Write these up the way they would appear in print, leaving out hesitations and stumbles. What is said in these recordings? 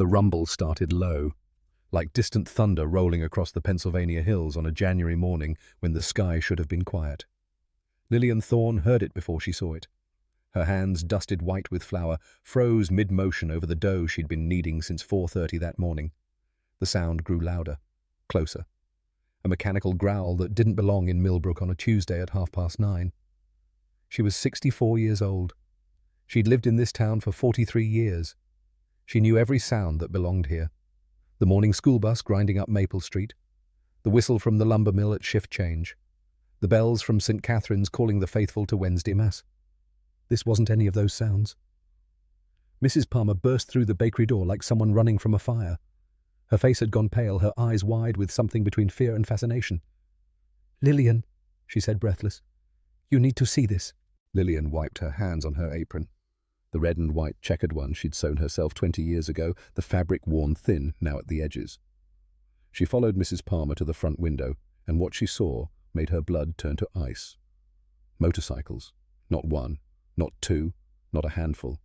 The rumble started low, like distant thunder rolling across the Pennsylvania hills on a January morning when the sky should have been quiet. Lillian Thorne heard it before she saw it. Her hands, dusted white with flour, froze mid-motion over the dough she'd been kneading since 4:30 that morning. The sound grew louder, closer. A mechanical growl that didn't belong in Millbrook on a Tuesday at 9:30. She was 64 years old. She'd lived in this town for 43 years. She knew every sound that belonged here. The morning school bus grinding up Maple Street, the whistle from the lumber mill at shift change, the bells from St. Catherine's calling the faithful to Wednesday Mass. This wasn't any of those sounds. Mrs. Palmer burst through the bakery door like someone running from a fire. Her face had gone pale, her eyes wide with something between fear and fascination. "Lillian," she said, breathless, "you need to see this." Lillian wiped her hands on her apron. The red and white checkered one she'd sewn herself 20 years ago, the fabric worn thin now at the edges. She followed Mrs. Palmer to the front window, and what she saw made her blood turn to ice. Motorcycles. Not one, not two, not a handful.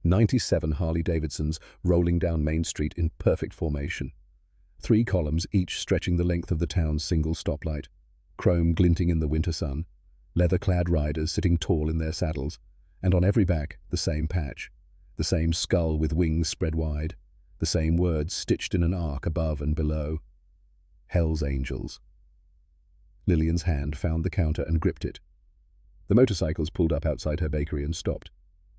97 Harley-Davidsons rolling down Main Street in perfect formation. 3 columns each stretching the length of the town's single stoplight, chrome glinting in the winter sun, leather-clad riders sitting tall in their saddles, and on every back the same patch, the same skull with wings spread wide, the same words stitched in an arc above and below. Hell's Angels. Lillian's hand found the counter and gripped it. The motorcycles pulled up outside her bakery and stopped.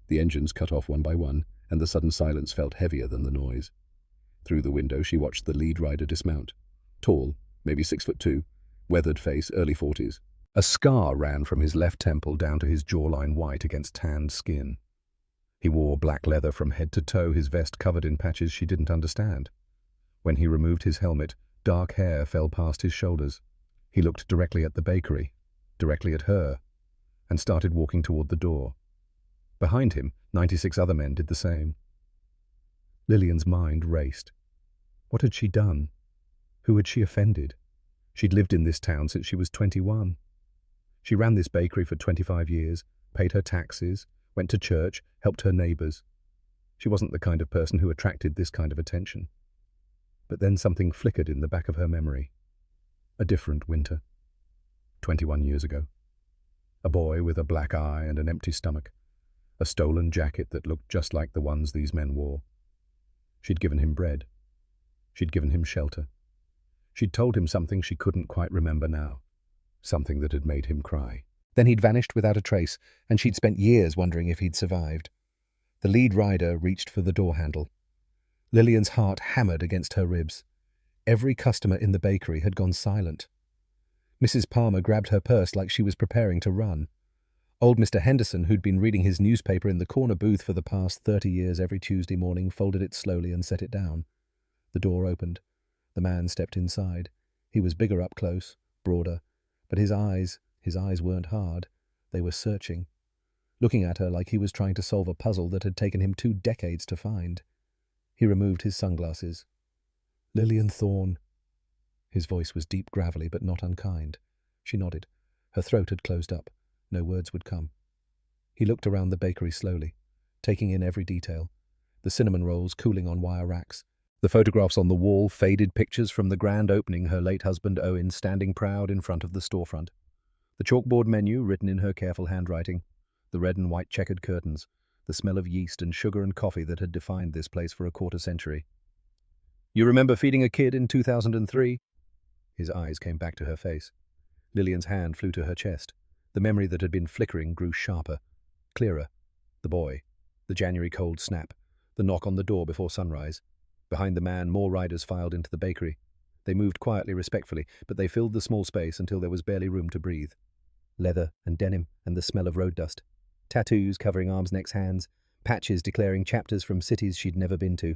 The engines cut off one by one, and the sudden silence felt heavier than the noise. Through the window she watched the lead rider dismount. Tall, maybe 6'2", weathered face, early 40s. A scar ran from his left temple down to his jawline white against tanned skin. He wore black leather from head to toe, his vest covered in patches she didn't understand. When he removed his helmet, dark hair fell past his shoulders. He looked directly at the bakery, directly at her, and started walking toward the door. Behind him, 96 other men did the same. Lillian's mind raced. What had she done? Who had she offended? She'd lived in this town since she was 21. She ran this bakery for 25 years, paid her taxes, went to church, helped her neighbors. She wasn't the kind of person who attracted this kind of attention. But then something flickered in the back of her memory. A different winter. 21 years ago. A boy with a black eye and an empty stomach. A stolen jacket that looked just like the ones these men wore. She'd given him bread. She'd given him shelter. She'd told him something she couldn't quite remember now. Something that had made him cry. Then he'd vanished without a trace, and she'd spent years wondering if he'd survived. The lead rider reached for the door handle. Lillian's heart hammered against her ribs. Every customer in the bakery had gone silent. Mrs. Palmer grabbed her purse like she was preparing to run. Old Mr. Henderson, who'd been reading his newspaper in the corner booth for the past 30 years every Tuesday morning, folded it slowly and set it down. The door opened. The man stepped inside. He was bigger up close, broader, but his eyes weren't hard. They were searching, looking at her like he was trying to solve a puzzle that had taken him 2 decades to find. He removed his sunglasses. "Lillian Thorne." His voice was deep, gravelly, but not unkind. She nodded. Her throat had closed up. No words would come. He looked around the bakery slowly, taking in every detail. The cinnamon rolls cooling on wire racks. The photographs on the wall, faded pictures from the grand opening, her late husband Owen standing proud in front of the storefront. The chalkboard menu written in her careful handwriting. The red and white checkered curtains. The smell of yeast and sugar and coffee that had defined this place for a quarter century. "You remember feeding a kid in 2003? His eyes came back to her face. Lillian's hand flew to her chest. The memory that had been flickering grew sharper, clearer. The boy, the January cold snap, the knock on the door before sunrise. Behind the man, more riders filed into the bakery. They moved quietly, respectfully, but they filled the small space until there was barely room to breathe. Leather and denim and the smell of road dust. Tattoos covering arms, necks, hands. Patches declaring chapters from cities she'd never been to.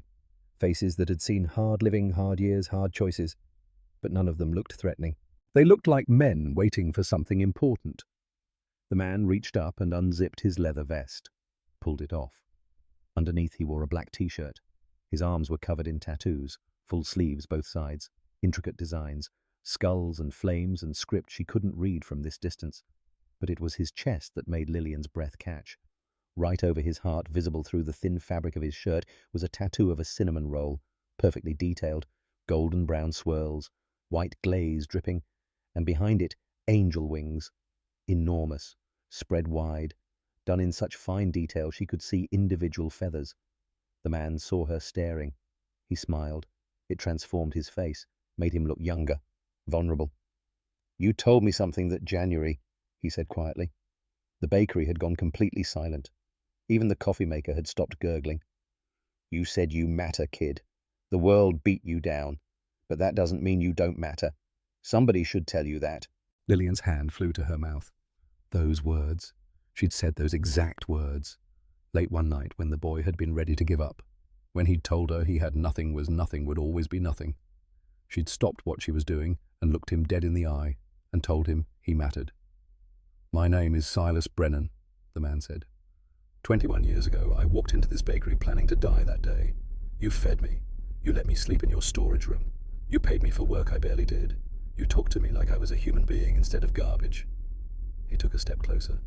Faces that had seen hard living, hard years, hard choices. But none of them looked threatening. They looked like men waiting for something important. The man reached up and unzipped his leather vest, pulled it off. Underneath he wore a black t-shirt. His arms were covered in tattoos, full sleeves both sides, intricate designs, skulls and flames and script she couldn't read from this distance. But it was his chest that made Lillian's breath catch. Right over his heart, visible through the thin fabric of his shirt, was a tattoo of a cinnamon roll, perfectly detailed, golden brown swirls, white glaze dripping, and behind it, angel wings, enormous, spread wide, done in such fine detail she could see individual feathers. The man saw her staring. He smiled. It transformed his face, made him look younger, vulnerable. "You told me something that January," he said quietly. The bakery had gone completely silent. Even the coffee maker had stopped gurgling. "You said you matter, kid. The world beat you down. But that doesn't mean you don't matter. Somebody should tell you that." Lillian's hand flew to her mouth. Those words. She'd said those exact words. Late one night when the boy had been ready to give up. When he'd told her he had nothing was nothing would always be nothing. She'd stopped what she was doing and looked him dead in the eye and told him he mattered. "My name is Silas Brennan," the man said. 21 years ago, I walked into this bakery planning to die that day. You fed me. You let me sleep in your storage room. You paid me for work I barely did. You talked to me like I was a human being instead of garbage." He took a step closer.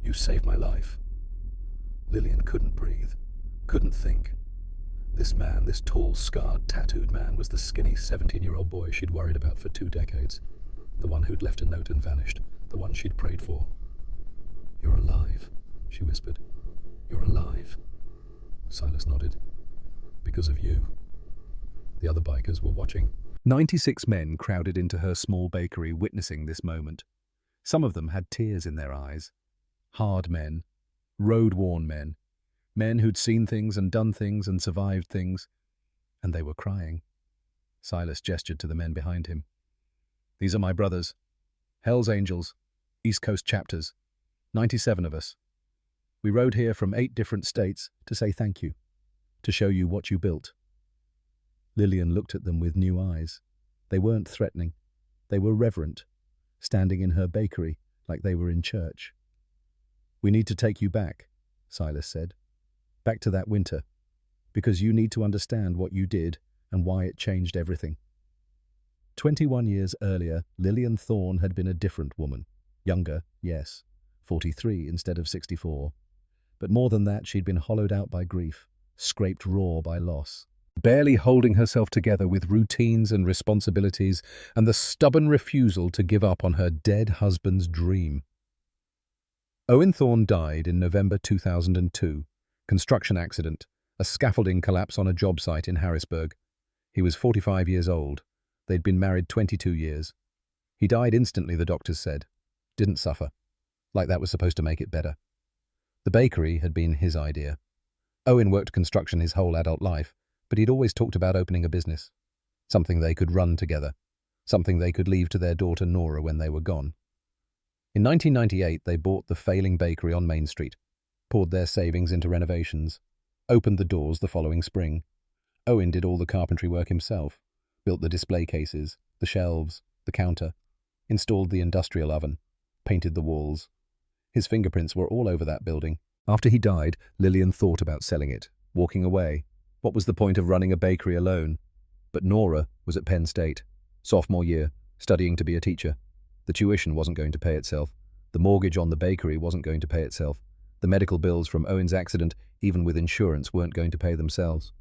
"You saved my life." Lillian couldn't breathe, couldn't think. This man, this tall, scarred, tattooed man, was the skinny 17-year-old boy she'd worried about for 2 decades. The one who'd left a note and vanished. The one she'd prayed for. "You're alive," she whispered. "You're alive." Silas nodded. "Because of you." The other bikers were watching. 96 men crowded into her small bakery witnessing this moment. Some of them had tears in their eyes. Hard men, road-worn men, men who'd seen things and done things and survived things, and they were crying. Silas gestured to the men behind him. "These are my brothers. Hell's Angels, East Coast chapters. 97 of us. We rode here from 8 different states to say thank you, to show you what you built." Lillian looked at them with new eyes. They weren't threatening. They were reverent, standing in her bakery like they were in church. "We need to take you back," Silas said. "Back to that winter, because you need to understand what you did and why it changed everything." 21 years earlier, Lillian Thorne had been a different woman. Younger, yes, 43 instead of 64. But more than that, she'd been hollowed out by grief, scraped raw by loss, barely holding herself together with routines and responsibilities and the stubborn refusal to give up on her dead husband's dream. Owen Thorne died in November 2002. Construction accident, a scaffolding collapse on a job site in Harrisburg. He was 45 years old. They'd been married 22 years. He died instantly, the doctors said. Didn't suffer. Like that was supposed to make it better. The bakery had been his idea. Owen worked construction his whole adult life, but he'd always talked about opening a business. Something they could run together. Something they could leave to their daughter Nora when they were gone. In 1998, they bought the failing bakery on Main Street, poured their savings into renovations, opened the doors the following spring. Owen did all the carpentry work himself, built the display cases, the shelves, the counter, installed the industrial oven, painted the walls. His fingerprints were all over that building. After he died, Lillian thought about selling it, walking away. What was the point of running a bakery alone? But Nora was at Penn State, sophomore year, studying to be a teacher. The tuition wasn't going to pay itself. The mortgage on the bakery wasn't going to pay itself. The medical bills from Owen's accident, even with insurance, weren't going to pay themselves.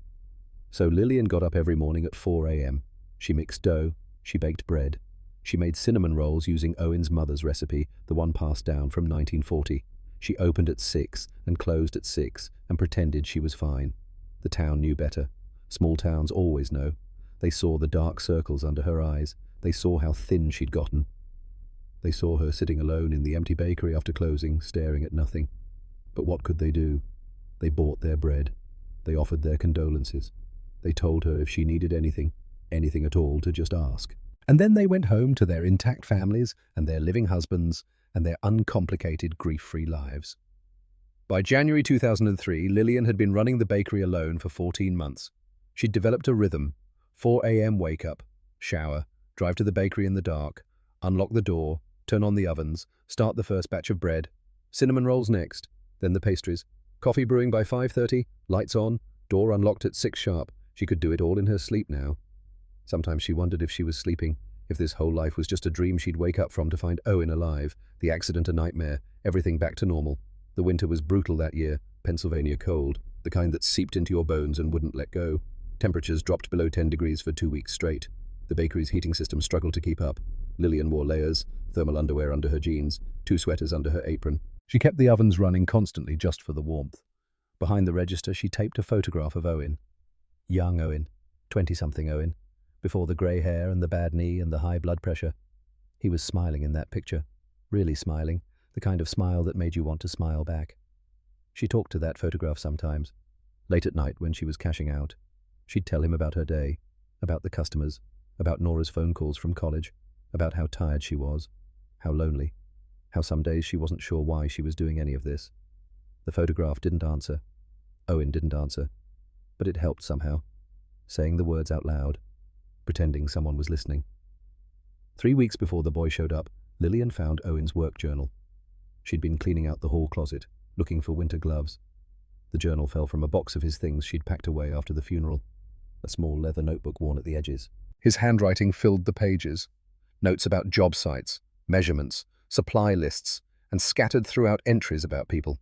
So Lillian got up every morning at 4 a.m. She mixed dough. She baked bread. She made cinnamon rolls using Owen's mother's recipe, the one passed down from 1940. She opened at 6 and closed at 6 and pretended she was fine. The town knew better. Small towns always know. They saw the dark circles under her eyes. They saw how thin she'd gotten. They saw her sitting alone in the empty bakery after closing, staring at nothing. But what could they do? They bought their bread. They offered their condolences. They told her if she needed anything, anything at all, to just ask. And then they went home to their intact families and their living husbands and their uncomplicated, grief-free lives. By January 2003, Lillian had been running the bakery alone for 14 months. She'd developed a rhythm. 4 a.m. wake up, shower, drive to the bakery in the dark, unlock the door, turn on the ovens, start the first batch of bread, cinnamon rolls next, then the pastries, coffee brewing by 5:30, lights on, door unlocked at 6 sharp. She could do it all in her sleep now. Sometimes she wondered if she was sleeping, if this whole life was just a dream she'd wake up from to find Owen alive, the accident a nightmare, everything back to normal. The winter was brutal that year, Pennsylvania cold, the kind that seeped into your bones and wouldn't let go. Temperatures dropped below 10 degrees for 2 weeks straight. The bakery's heating system struggled to keep up. Lillian wore layers, thermal underwear under her jeans, 2 sweaters under her apron. She kept the ovens running constantly just for the warmth. Behind the register, she taped a photograph of Owen. Young Owen, 20-something Owen, before the grey hair and the bad knee and the high blood pressure. He was smiling in that picture, really smiling, the kind of smile that made you want to smile back. She talked to that photograph sometimes. Late at night when she was cashing out, she'd tell him about her day, about the customers, about Nora's phone calls from college, about how tired she was, how lonely, how some days she wasn't sure why she was doing any of this. The photograph didn't answer. Owen didn't answer. But it helped somehow, saying the words out loud, pretending someone was listening. 3 weeks before the boy showed up, Lillian found Owen's work journal. She'd been cleaning out the hall closet, looking for winter gloves. The journal fell from a box of his things she'd packed away after the funeral, a small leather notebook worn at the edges. His handwriting filled the pages. Notes about job sites, measurements, supply lists, and scattered throughout entries about people.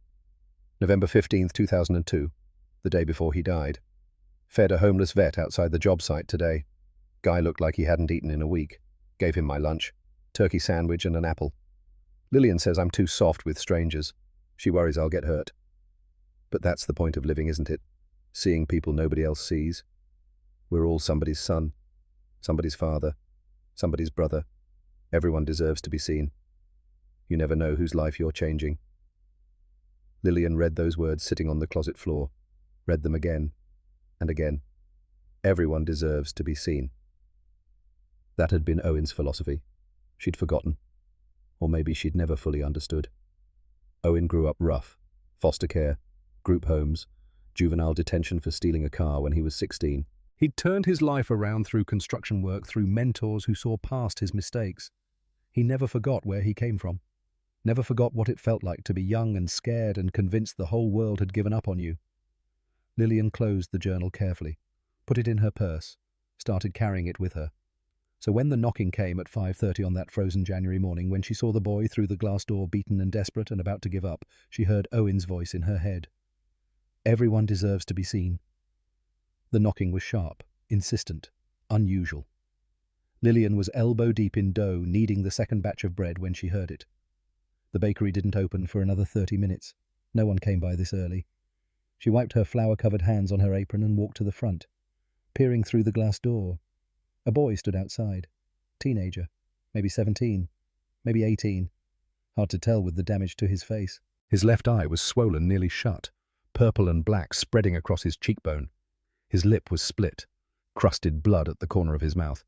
November 15th, 2002, the day before he died. Fed a homeless vet outside the job site today. Guy looked like he hadn't eaten in a week. Gave him my lunch, turkey sandwich and an apple. Lillian says I'm too soft with strangers. She worries I'll get hurt. But that's the point of living, isn't it? Seeing people nobody else sees. We're all somebody's son, somebody's father, somebody's brother. Everyone deserves to be seen. You never know whose life you're changing. Lillian read those words sitting on the closet floor, read them again and again. Everyone deserves to be seen. That had been Owen's philosophy. She'd forgotten. Or maybe she'd never fully understood. Owen grew up rough. Foster care, group homes, juvenile detention for stealing a car when he was 16. He'd turned his life around through construction work, through mentors who saw past his mistakes. He never forgot where he came from. Never forgot what it felt like to be young and scared and convinced the whole world had given up on you. Lillian closed the journal carefully, put it in her purse, started carrying it with her. So when the knocking came at 5:30 on that frozen January morning, when she saw the boy through the glass door beaten and desperate and about to give up, she heard Owen's voice in her head. Everyone deserves to be seen. The knocking was sharp, insistent, unusual. Lillian was elbow-deep in dough, kneading the second batch of bread when she heard it. The bakery didn't open for another 30 minutes. No one came by this early. She wiped her flour-covered hands on her apron and walked to the front, peering through the glass door. A boy stood outside. Teenager. Maybe 17. Maybe 18. Hard to tell with the damage to his face. His left eye was swollen nearly shut, purple and black spreading across his cheekbone. His lip was split, crusted blood at the corner of his mouth.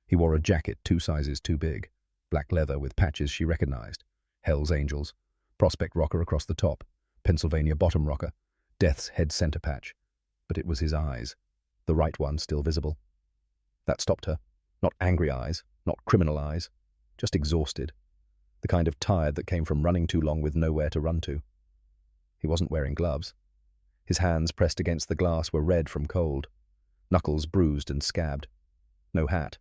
He wore a jacket 2 sizes too big, black leather with patches she recognized. Hell's Angels, Prospect rocker across the top, Pennsylvania bottom rocker, Death's head center patch. But it was his eyes, the right one still visible. That stopped her. Not angry eyes, not criminal eyes, just exhausted. The kind of tired that came from running too long with nowhere to run to. He wasn't wearing gloves. His hands pressed against the glass were red from cold, knuckles bruised and scabbed. No hat.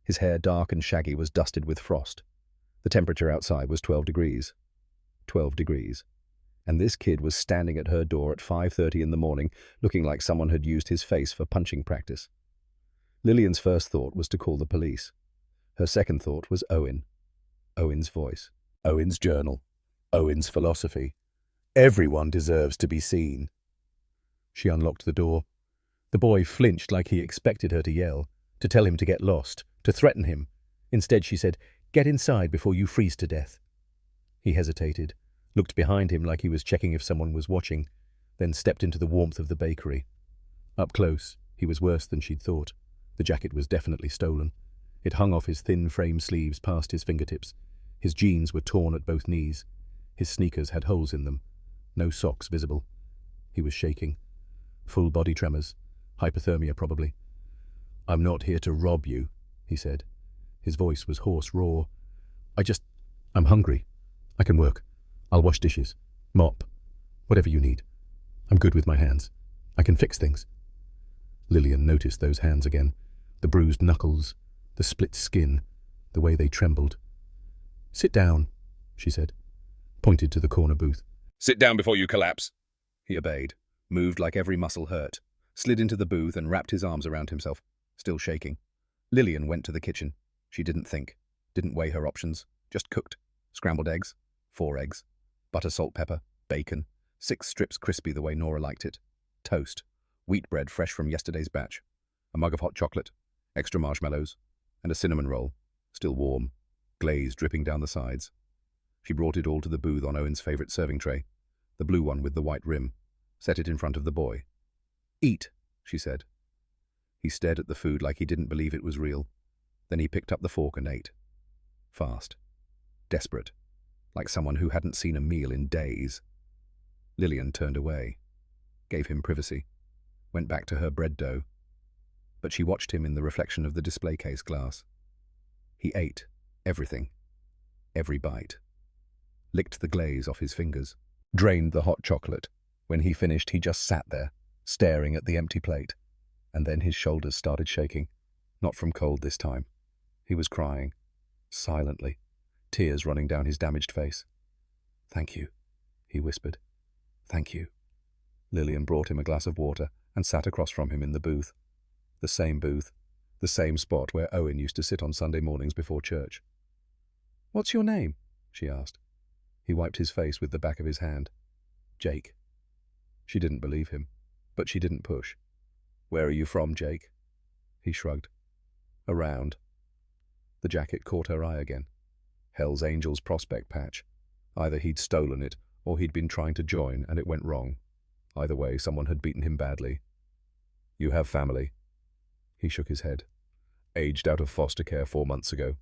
His hair, dark and shaggy, was dusted with frost. The temperature outside was 12 degrees. 12 degrees. And this kid was standing at her door at 5:30 in the morning, looking like someone had used his face for punching practice. Lillian's first thought was to call the police. Her second thought was Owen. Owen's voice. Owen's journal. Owen's philosophy. Everyone deserves to be seen. She unlocked the door. The boy flinched like he expected her to yell, to tell him to get lost, to threaten him. Instead she said, "Get inside before you freeze to death." He hesitated, looked behind him like he was checking if someone was watching, then stepped into the warmth of the bakery. Up close, he was worse than she'd thought. The jacket was definitely stolen. It hung off his thin frame sleeves past his fingertips. His jeans were torn at both knees. His sneakers had holes in them. No socks visible. He was shaking. Full body tremors. Hypothermia, probably. "I'm not here to rob you," he said. His voice was hoarse, raw. I'm hungry. I can work. I'll wash dishes. Mop. Whatever you need. I'm good with my hands. I can fix things." Lillian noticed those hands again. The bruised knuckles, the split skin, the way they trembled. "Sit down," she said, pointed to the corner booth. Sit down before you collapse. He obeyed, moved like every muscle hurt, slid into the booth and wrapped his arms around himself, still shaking. Lillian went to the kitchen. She didn't think, didn't weigh her options, just cooked. Scrambled eggs, 4 eggs, butter, salt, pepper, bacon, 6 strips crispy the way Nora liked it, toast, wheat bread fresh from yesterday's batch, a mug of hot chocolate, extra marshmallows, and a cinnamon roll, still warm, glaze dripping down the sides. She brought it all to the booth on Owen's favourite serving tray, the blue one with the white rim, set it in front of the boy. "Eat," she said. He stared at the food like he didn't believe it was real. Then he picked up the fork and ate. Fast. Desperate. Like someone who hadn't seen a meal in days. Lillian turned away. Gave him privacy. Went back to her bread dough. But she watched him in the reflection of the display case glass. He ate. Everything. Every bite. Licked the glaze off his fingers. Drained the hot chocolate. When he finished, he just sat there, staring at the empty plate. And then his shoulders started shaking. Not from cold this time. He was crying. Silently. Tears running down his damaged face. "Thank you," he whispered. "Thank you." Lillian brought him a glass of water and sat across from him in the booth. The same booth. The same spot where Owen used to sit on Sunday mornings before church. "What's your name?" she asked. He wiped his face with the back of his hand. "Jake." She didn't believe him, but she didn't push. "Where are you from, Jake?" He shrugged. "Around." The jacket caught her eye again. Hell's Angels prospect patch. Either he'd stolen it, or he'd been trying to join and it went wrong. Either way, someone had beaten him badly. "You have family?" He shook his head. "Aged out of foster care 4 months ago.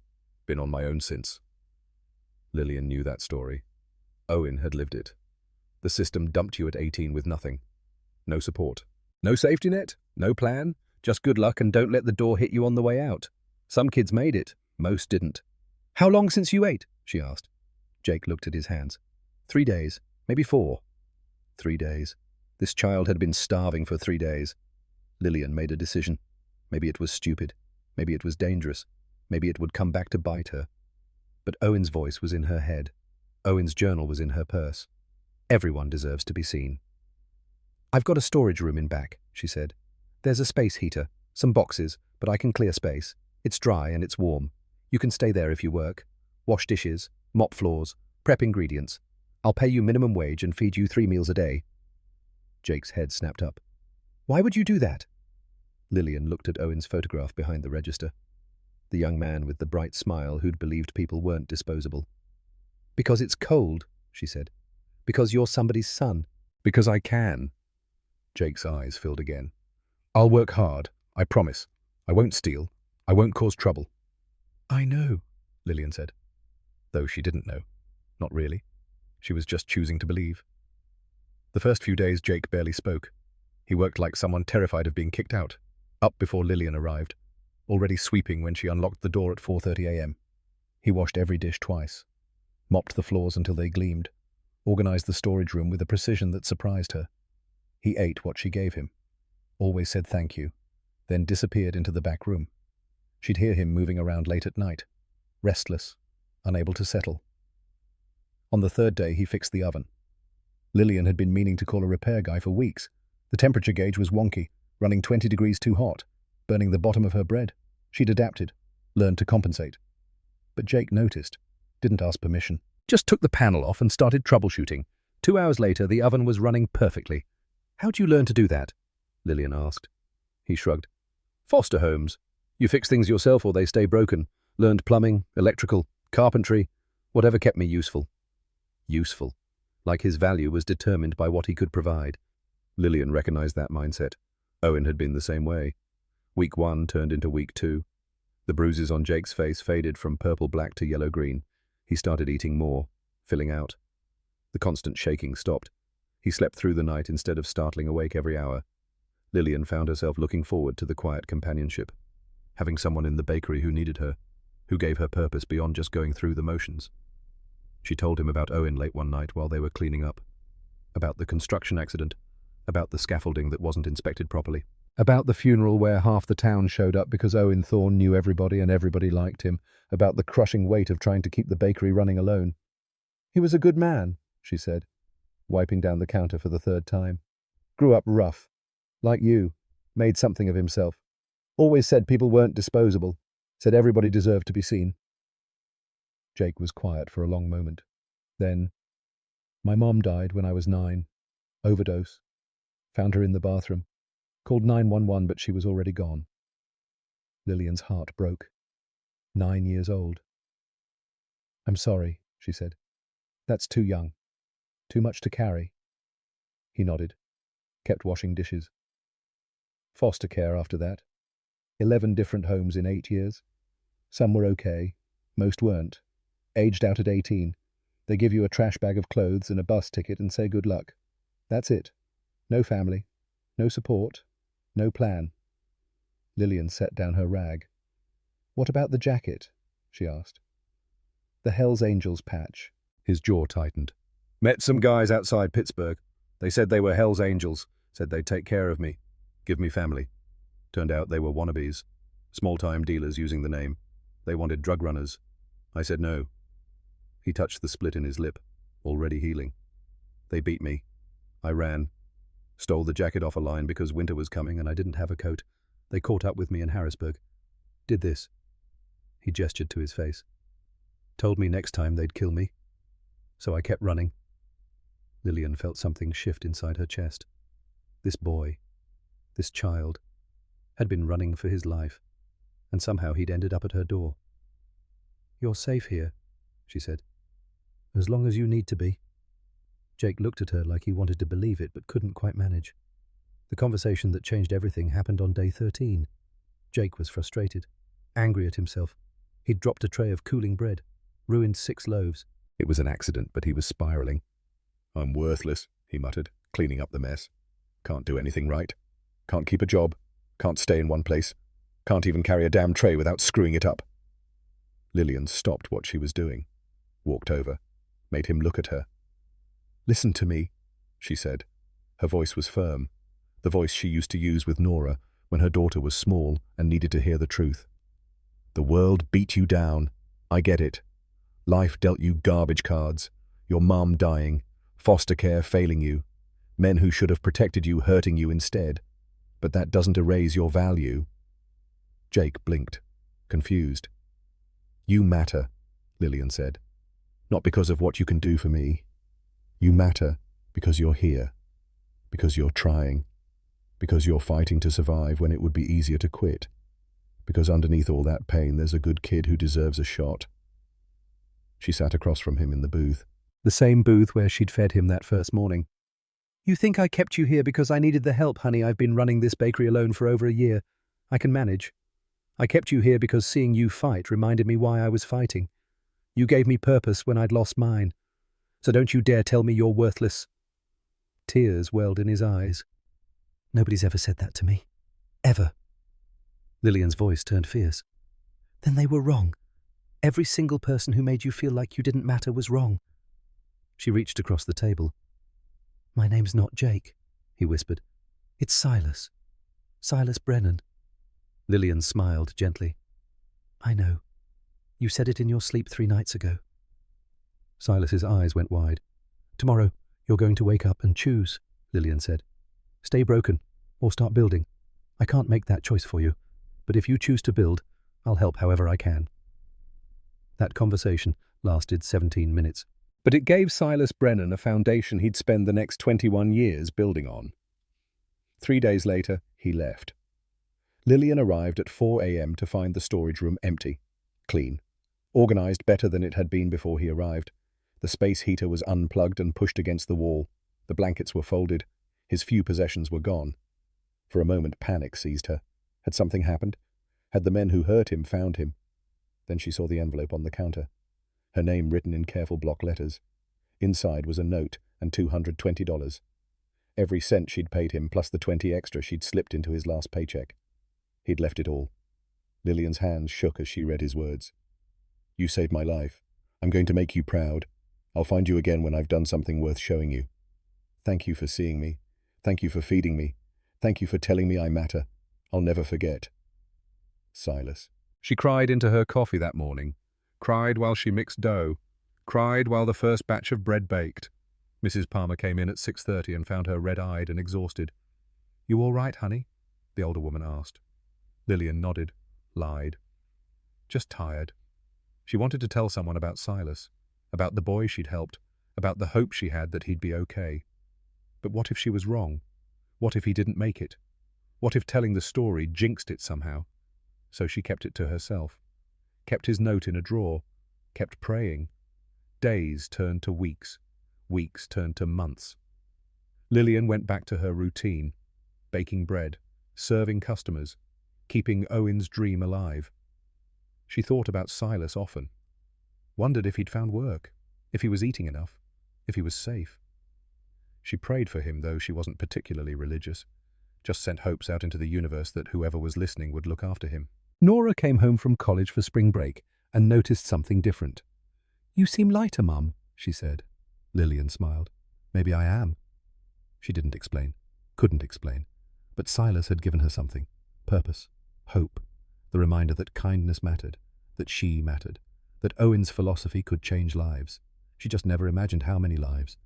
Been on my own since." Lillian knew that story. Owen had lived it. The system dumped you at 18 with nothing. No support. No safety net, no plan, just good luck and don't let the door hit you on the way out. Some kids made it, most didn't. "How long since you ate?" she asked. Jake looked at his hands. 3 days, maybe 4. 3 days. This child had been starving for 3 days. Lillian made a decision. Maybe it was stupid. Maybe it was dangerous. Maybe it would come back to bite her. But Owen's voice was in her head. Owen's journal was in her purse. Everyone deserves to be seen. "I've got a storage room in back," she said. "There's a space heater, some boxes, but I can clear space. It's dry and it's warm. You can stay there if you work. Wash dishes, mop floors, prep ingredients. I'll pay you minimum wage and feed you 3 meals a day." Jake's head snapped up. "Why would you do that?" Lillian looked at Owen's photograph behind the register. The young man with the bright smile who'd believed people weren't disposable. "Because it's cold," she said. "Because you're somebody's son." "Because I can." Jake's eyes filled again. "I'll work hard, I promise. I won't steal. I won't cause trouble." "I know," Lillian said. Though she didn't know. Not really. She was just choosing to believe. The first few days Jake barely spoke. He worked like someone terrified of being kicked out. Up before Lillian arrived. Already sweeping when she unlocked the door at 4:30 a.m. He washed every dish twice. Mopped the floors until they gleamed. Organized the storage room with a precision that surprised her. He ate what she gave him. Always said thank you. Then disappeared into the back room. She'd hear him moving around late at night. Restless. Unable to settle. On the 3rd day, he fixed the oven. Lillian had been meaning to call a repair guy for weeks. The temperature gauge was wonky, running 20 degrees too hot, burning the bottom of her bread. She'd adapted, learned to compensate. But Jake noticed, didn't ask permission. Just took the panel off and started troubleshooting. 2 hours later, the oven was running perfectly. "How'd you learn to do that?" Lillian asked. He shrugged. "Foster homes. You fix things yourself or they stay broken. Learned plumbing, electrical, carpentry, whatever kept me useful." Useful. Like his value was determined by what he could provide. Lillian recognized that mindset. Owen had been the same way. Week 1 turned into week 2. The bruises on Jake's face faded from purple-black to yellow-green. He started eating more, filling out. The constant shaking stopped. He slept through the night instead of startling awake every hour. Lillian found herself looking forward to the quiet companionship. Having someone in the bakery who needed her, who gave her purpose beyond just going through the motions. She told him about Owen late one night while they were cleaning up. About the construction accident. About the scaffolding that wasn't inspected properly. About the funeral where half the town showed up because Owen Thorne knew everybody and everybody liked him. About the crushing weight of trying to keep the bakery running alone. "He was a good man," she said. wiping down the counter for the third time. Grew up rough. Like you. Made something of himself. Always said people weren't disposable. Said everybody deserved to be seen. Jake was quiet for a long moment. Then, my mom died when I was 9. Overdose. Found her in the bathroom. Called 911, but she was already gone. Lillian's heart broke. 9 years old. I'm sorry, she said. That's too young. Too much to carry. He nodded. Kept washing dishes. Foster care after that. 11 different homes in 8 years. Some were okay. Most weren't. Aged out at 18. They give you a trash bag of clothes and a bus ticket and say good luck. That's it. No family. No support. No plan. Lillian set down her rag. What about the jacket? She asked. The Hells Angels patch. His jaw tightened. Met some guys outside Pittsburgh. They said they were Hells Angels. Said they'd take care of me. Give me family. Turned out they were wannabes. Small-time dealers using the name. They wanted drug runners. I said no. He touched the split in his lip, already healing. They beat me. I ran. Stole the jacket off a line because winter was coming and I didn't have a coat. They caught up with me in Harrisburg. Did this. He gestured to his face. Told me next time they'd kill me. So I kept running. Lillian felt something shift inside her chest. This boy, this child, had been running for his life, and somehow he'd ended up at her door. You're safe here, she said. As long as you need to be. Jake looked at her like he wanted to believe it but couldn't quite manage. The conversation that changed everything happened on day 13. Jake was frustrated, angry at himself. He'd dropped a tray of cooling bread, ruined 6 loaves. It was an accident, but he was spiraling. I'm worthless, he muttered, cleaning up the mess. Can't do anything right. Can't keep a job. Can't stay in one place. Can't even carry a damn tray without screwing it up. Lillian stopped what she was doing, walked over, made him look at her. Listen to me, she said. Her voice was firm, the voice she used to use with Nora when her daughter was small and needed to hear the truth. The world beat you down. I get it. Life dealt you garbage cards. Your mom dying, foster care failing you, men who should have protected you hurting you instead. But that doesn't erase your value. Jake blinked, confused. You matter, Lillian said. Not because of what you can do for me. You matter because you're here, because you're trying, because you're fighting to survive when it would be easier to quit, because underneath all that pain there's a good kid who deserves a shot. She sat across from him in the booth. The same booth where she'd fed him that first morning. You think I kept you here because I needed the help, honey? I've been running this bakery alone for over a year. I can manage. I kept you here because seeing you fight reminded me why I was fighting. You gave me purpose when I'd lost mine. So don't you dare tell me you're worthless. Tears welled in his eyes. Nobody's ever said that to me. Ever. Lillian's voice turned fierce. Then they were wrong. Every single person who made you feel like you didn't matter was wrong. She reached across the table. My name's not Jake, he whispered. It's Silas. Silas Brennan. Lillian smiled gently. I know. You said it in your sleep 3 nights ago. Silas's eyes went wide. Tomorrow, you're going to wake up and choose, Lillian said. Stay broken, or start building. I can't make that choice for you, but if you choose to build, I'll help however I can. That conversation lasted 17 minutes. But it gave Silas Brennan a foundation he'd spend the next 21 years building on. 3 days later, he left. Lillian arrived at 4 a.m. to find the storage room empty, clean, organized better than it had been before he arrived. The space heater was unplugged and pushed against the wall. The blankets were folded. His few possessions were gone. For a moment, panic seized her. Had something happened? Had the men who hurt him found him? Then she saw the envelope on the counter. Her name written in careful block letters. Inside was a note and $220. Every cent she'd paid him, plus the 20 extra she'd slipped into his last paycheck. He'd left it all. Lillian's hands shook as she read his words. You saved my life. I'm going to make you proud. I'll find you again when I've done something worth showing you. Thank you for seeing me. Thank you for feeding me. Thank you for telling me I matter. I'll never forget. Silas. She cried into her coffee that morning. Cried while she mixed dough. Cried while the first batch of bread baked. Mrs. Palmer came in at 6:30 and found her red-eyed and exhausted. "You all right, honey?" the older woman asked. Lillian nodded, lied. Just tired. She wanted to tell someone about Silas, about the boy she'd helped, about the hope she had that he'd be okay. But what if she was wrong? What if he didn't make it? What if telling the story jinxed it somehow? So she kept it to herself, kept his note in a drawer, kept praying. Days turned to weeks, weeks turned to months. Lillian went back to her routine, baking bread, serving customers, keeping Owen's dream alive. She thought about Silas often, wondered if he'd found work, if he was eating enough, if he was safe. She prayed for him, though she wasn't particularly religious, just sent hopes out into the universe that whoever was listening would look after him. Nora came home from college for spring break and noticed something different. "You seem lighter, Mum," she said. Lillian smiled. "Maybe I am." She didn't explain, couldn't explain, but Silas had given her something: purpose, hope, the reminder that kindness mattered, that she mattered, that Owen's philosophy could change lives. She just never imagined how many lives.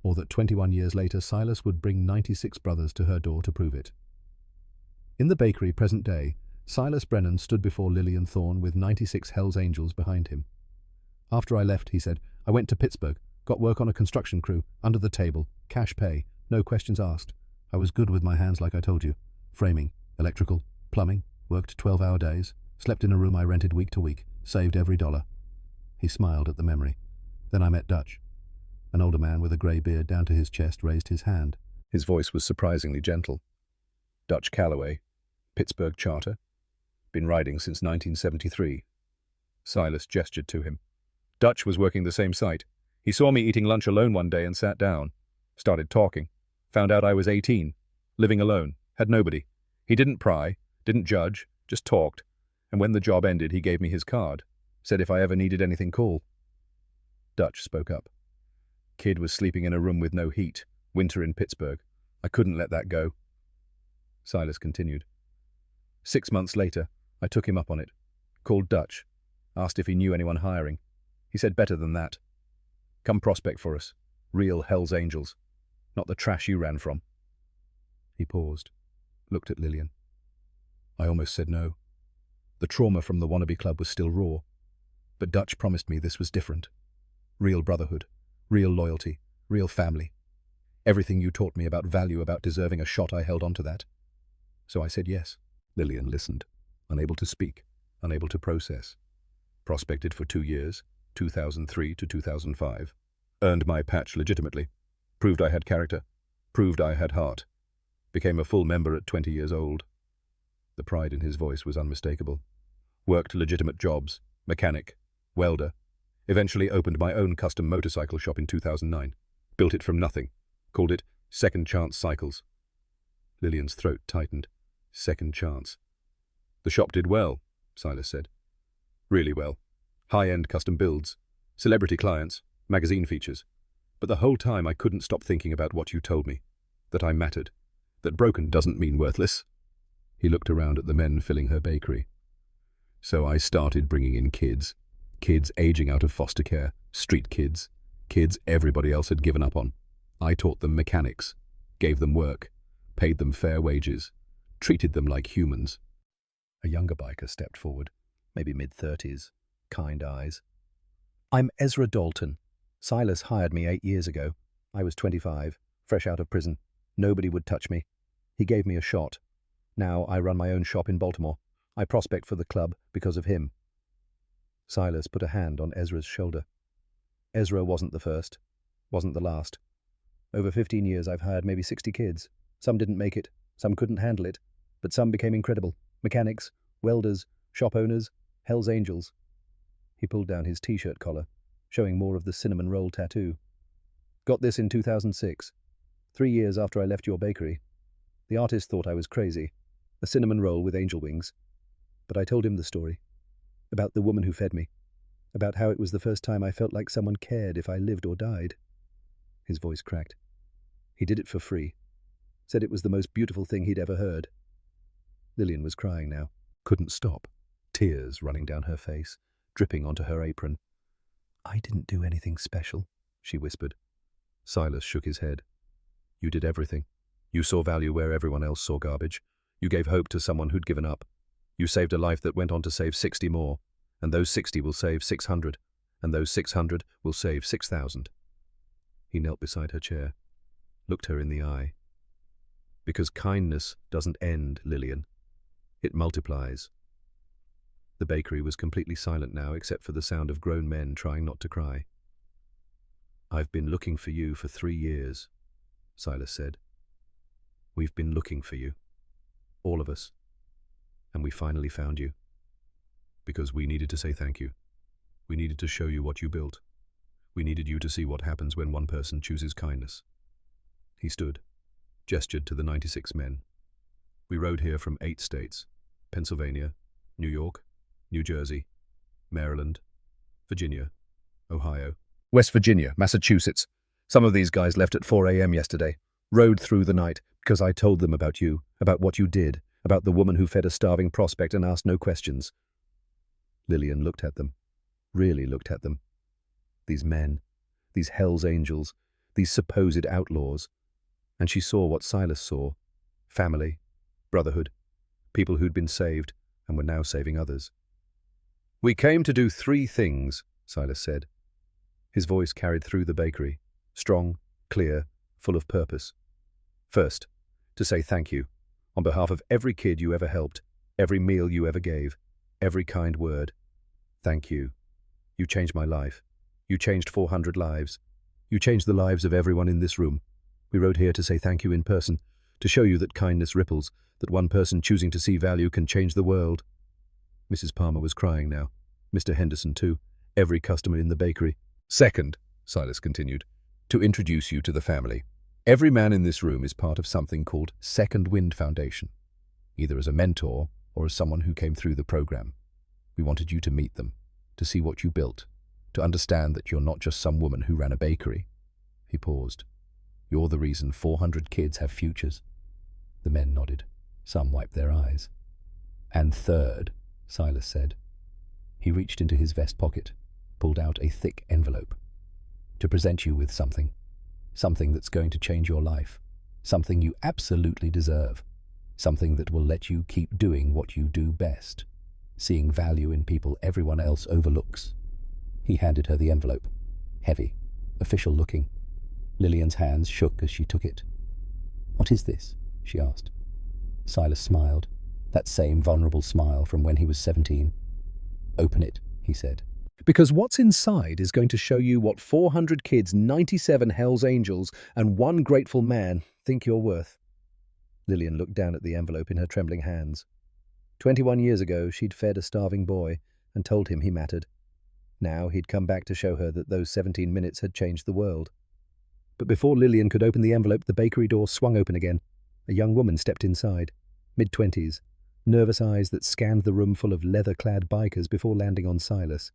Or that 21 years later Silas would bring 96 brothers to her door to prove it. In the bakery present day, Silas Brennan stood before Lillian Thorne with 96 Hells Angels behind him. "After I left," he said, "I went to Pittsburgh, got work on a construction crew, under the table, cash pay, no questions asked. I was good with my hands like I told you. Framing, electrical, plumbing, worked 12-hour days, slept in a room I rented week to week, saved every dollar." He smiled at the memory. "Then I met Dutch." An older man with a grey beard down to his chest raised his hand. His voice was surprisingly gentle. "Dutch Calloway, Pittsburgh charter. Been riding since 1973. Silas gestured to him. Dutch was working the same site. He saw me eating lunch alone one day and sat down. Started talking. Found out I was 18. Living alone. Had nobody. He didn't pry, didn't judge, just talked. And when the job ended, he gave me his card. Said if I ever needed anything, call." Dutch spoke up. "Kid was sleeping in a room with no heat. Winter in Pittsburgh. I couldn't let that go." Silas continued. 6 months later, I took him up on it. Called Dutch. Asked if he knew anyone hiring. He said better than that. Come prospect for us. Real Hells Angels. Not the trash you ran from." He paused, looked at Lillian. I almost said no. The trauma from the wannabe club was still raw. But Dutch promised me this was different. Real brotherhood. Real loyalty. Real family. Everything you taught me about value, about deserving a shot, I held on to that. So I said yes. Lillian listened, unable to speak, unable to process. Prospected for 2 years, 2003 to 2005. Earned my patch legitimately. Proved I had character. Proved I had heart. Became a full member at 20 years old. The pride in his voice was unmistakable. Worked legitimate jobs. Mechanic. Welder. Eventually opened my own custom motorcycle shop in 2009. Built it from nothing. Called it Second Chance Cycles. Lillian's throat tightened. Second chance. The shop did well, Silas said. Really well. High-end custom builds. Celebrity clients. Magazine features. But the whole time I couldn't stop thinking about what you told me. That I mattered. That broken doesn't mean worthless. He looked around at the men filling her bakery. So I started bringing in kids. Kids aging out of foster care. Street kids. Kids everybody else had given up on. I taught them mechanics. Gave them work. Paid them fair wages. Treated them like humans. A younger biker stepped forward, maybe mid-30s, kind eyes. "I'm Ezra Dalton. Silas hired me 8 years ago. I was 25, fresh out of prison. Nobody would touch me. He gave me a shot. Now I run my own shop in Baltimore. I prospect for the club because of him." Silas put a hand on Ezra's shoulder. "Ezra wasn't the first, wasn't the last. Over 15 years I've hired maybe 60 kids. Some didn't make it, some couldn't handle it, but some became incredible. Mechanics, welders, shop owners, Hells Angels." He pulled down his t-shirt collar, showing more of the cinnamon roll tattoo. "Got this in 2006, 3 years after I left your bakery. The artist thought I was crazy, a cinnamon roll with angel wings. But I told him the story, about the woman who fed me, about how it was the first time I felt like someone cared if I lived or died." His voice cracked. He did it for free. Said it was the most beautiful thing he'd ever heard. Lillian was crying now. Couldn't stop. Tears running down her face, dripping onto her apron. "I didn't do anything special," she whispered. Silas shook his head. You did everything. You saw value where everyone else saw garbage. You gave hope to someone who'd given up. You saved a life that went on to save 60 more, and those 60 will save 600, and those 600 will save 6,000. He knelt beside her chair, looked her in the eye. Because kindness doesn't end, Lillian. It multiplies. The bakery was completely silent now, except for the sound of grown men trying not to cry. I've been looking for you for 3 years, Silas said. We've been looking for you, all of us, and we finally found you. Because we needed to say thank you. We needed to show you what you built. We needed you to see what happens when one person chooses kindness. He stood, gestured to the 96 men. We rode here from 8 states: Pennsylvania, New York, New Jersey, Maryland, Virginia, Ohio, West Virginia, Massachusetts. Some of these guys left at 4 a.m. yesterday, rode through the night, because I told them about you, about what you did, about the woman who fed a starving prospect and asked no questions. Lillian looked at them, really looked at them. These men, these Hell's Angels, these supposed outlaws. And she saw what Silas saw: family, brotherhood, people who'd been saved and were now saving others. We came to do 3 things, Silas said. His voice carried through the bakery, strong, clear, full of purpose. First, to say thank you, on behalf of every kid you ever helped, every meal you ever gave, every kind word. Thank you. You changed my life. You changed 400 lives. You changed the lives of everyone in this room. We rode here to say thank you in person, to show you that kindness ripples, that one person choosing to see value can change the world. Mrs. Palmer was crying now. Mr. Henderson too. Every customer in the bakery. Second, Silas continued, to introduce you to the family. Every man in this room is part of something called Second Wind Foundation, either as a mentor or as someone who came through the program. We wanted you to meet them, to see what you built, to understand that you're not just some woman who ran a bakery. He paused. You're the reason 400 kids have futures. The men nodded. Some wiped their eyes. And third, Silas said. He reached into his vest pocket, pulled out a thick envelope. To present you with something. Something that's going to change your life. Something you absolutely deserve. Something that will let you keep doing what you do best. Seeing value in people everyone else overlooks. He handed her the envelope. Heavy, official looking. Lillian's hands shook as she took it. What is this? She asked. Silas smiled, that same vulnerable smile from when he was 17. Open it, he said. Because what's inside is going to show you what 400 kids, 97 Hell's Angels, and 1 grateful man think you're worth. Lillian looked down at the envelope in her trembling hands. 21 years ago, she'd fed a starving boy and told him he mattered. Now he'd come back to show her that those 17 minutes had changed the world. But before Lillian could open the envelope, the bakery door swung open again. A young woman stepped inside, mid-20s, nervous eyes that scanned the room full of leather-clad bikers before landing on Silas.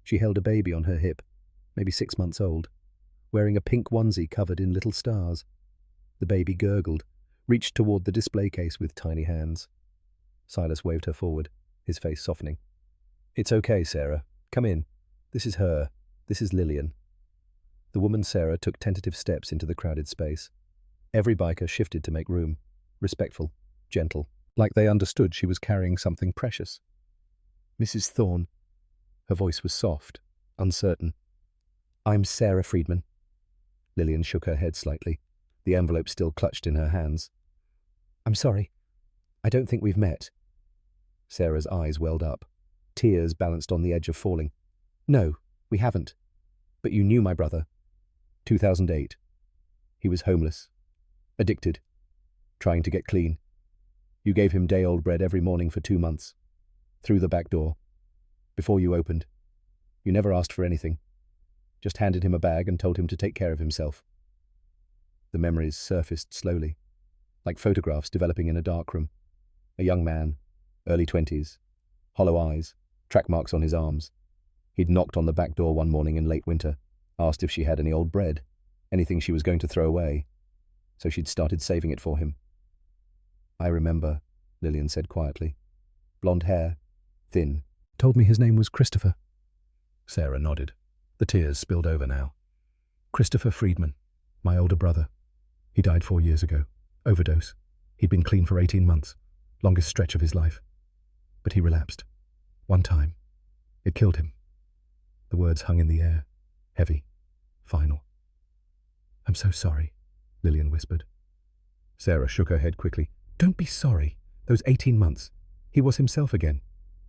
She held a baby on her hip, maybe 6 months old, wearing a pink onesie covered in little stars. The baby gurgled, reached toward the display case with tiny hands. Silas waved her forward, his face softening. It's okay, Sarah. Come in. This is her. This is Lillian. The woman Sarah took tentative steps into the crowded space. Every biker shifted to make room, respectful, gentle, like they understood she was carrying something precious. Mrs. Thorne. Her voice was soft, uncertain. I'm Sarah Friedman. Lillian shook her head slightly, the envelope still clutched in her hands. I'm sorry. I don't think we've met. Sarah's eyes welled up. Tears balanced on the edge of falling. No, we haven't. But you knew my brother. 2008. He was homeless, addicted, trying to get clean. You gave him day-old bread every morning for 2 months. Through the back door. Before you opened. You never asked for anything. Just handed him a bag and told him to take care of himself. The memories surfaced slowly, like photographs developing in a darkroom. A young man, early 20s, hollow eyes, track marks on his arms. He'd knocked on the back door one morning in late winter, asked if she had any old bread, anything she was going to throw away. So she'd started saving it for him. I remember, Lillian said quietly. Blonde hair, thin. Told me his name was Christopher. Sarah nodded. The tears spilled over now. Christopher Friedman. My older brother. He died 4 years ago. Overdose. He'd been clean for 18 months. Longest stretch of his life. But he relapsed. One time. It killed him. The words hung in the air. Heavy. Final. I'm so sorry, Lillian whispered. Sarah shook her head quickly. Don't be sorry. Those 18 months. He was himself again.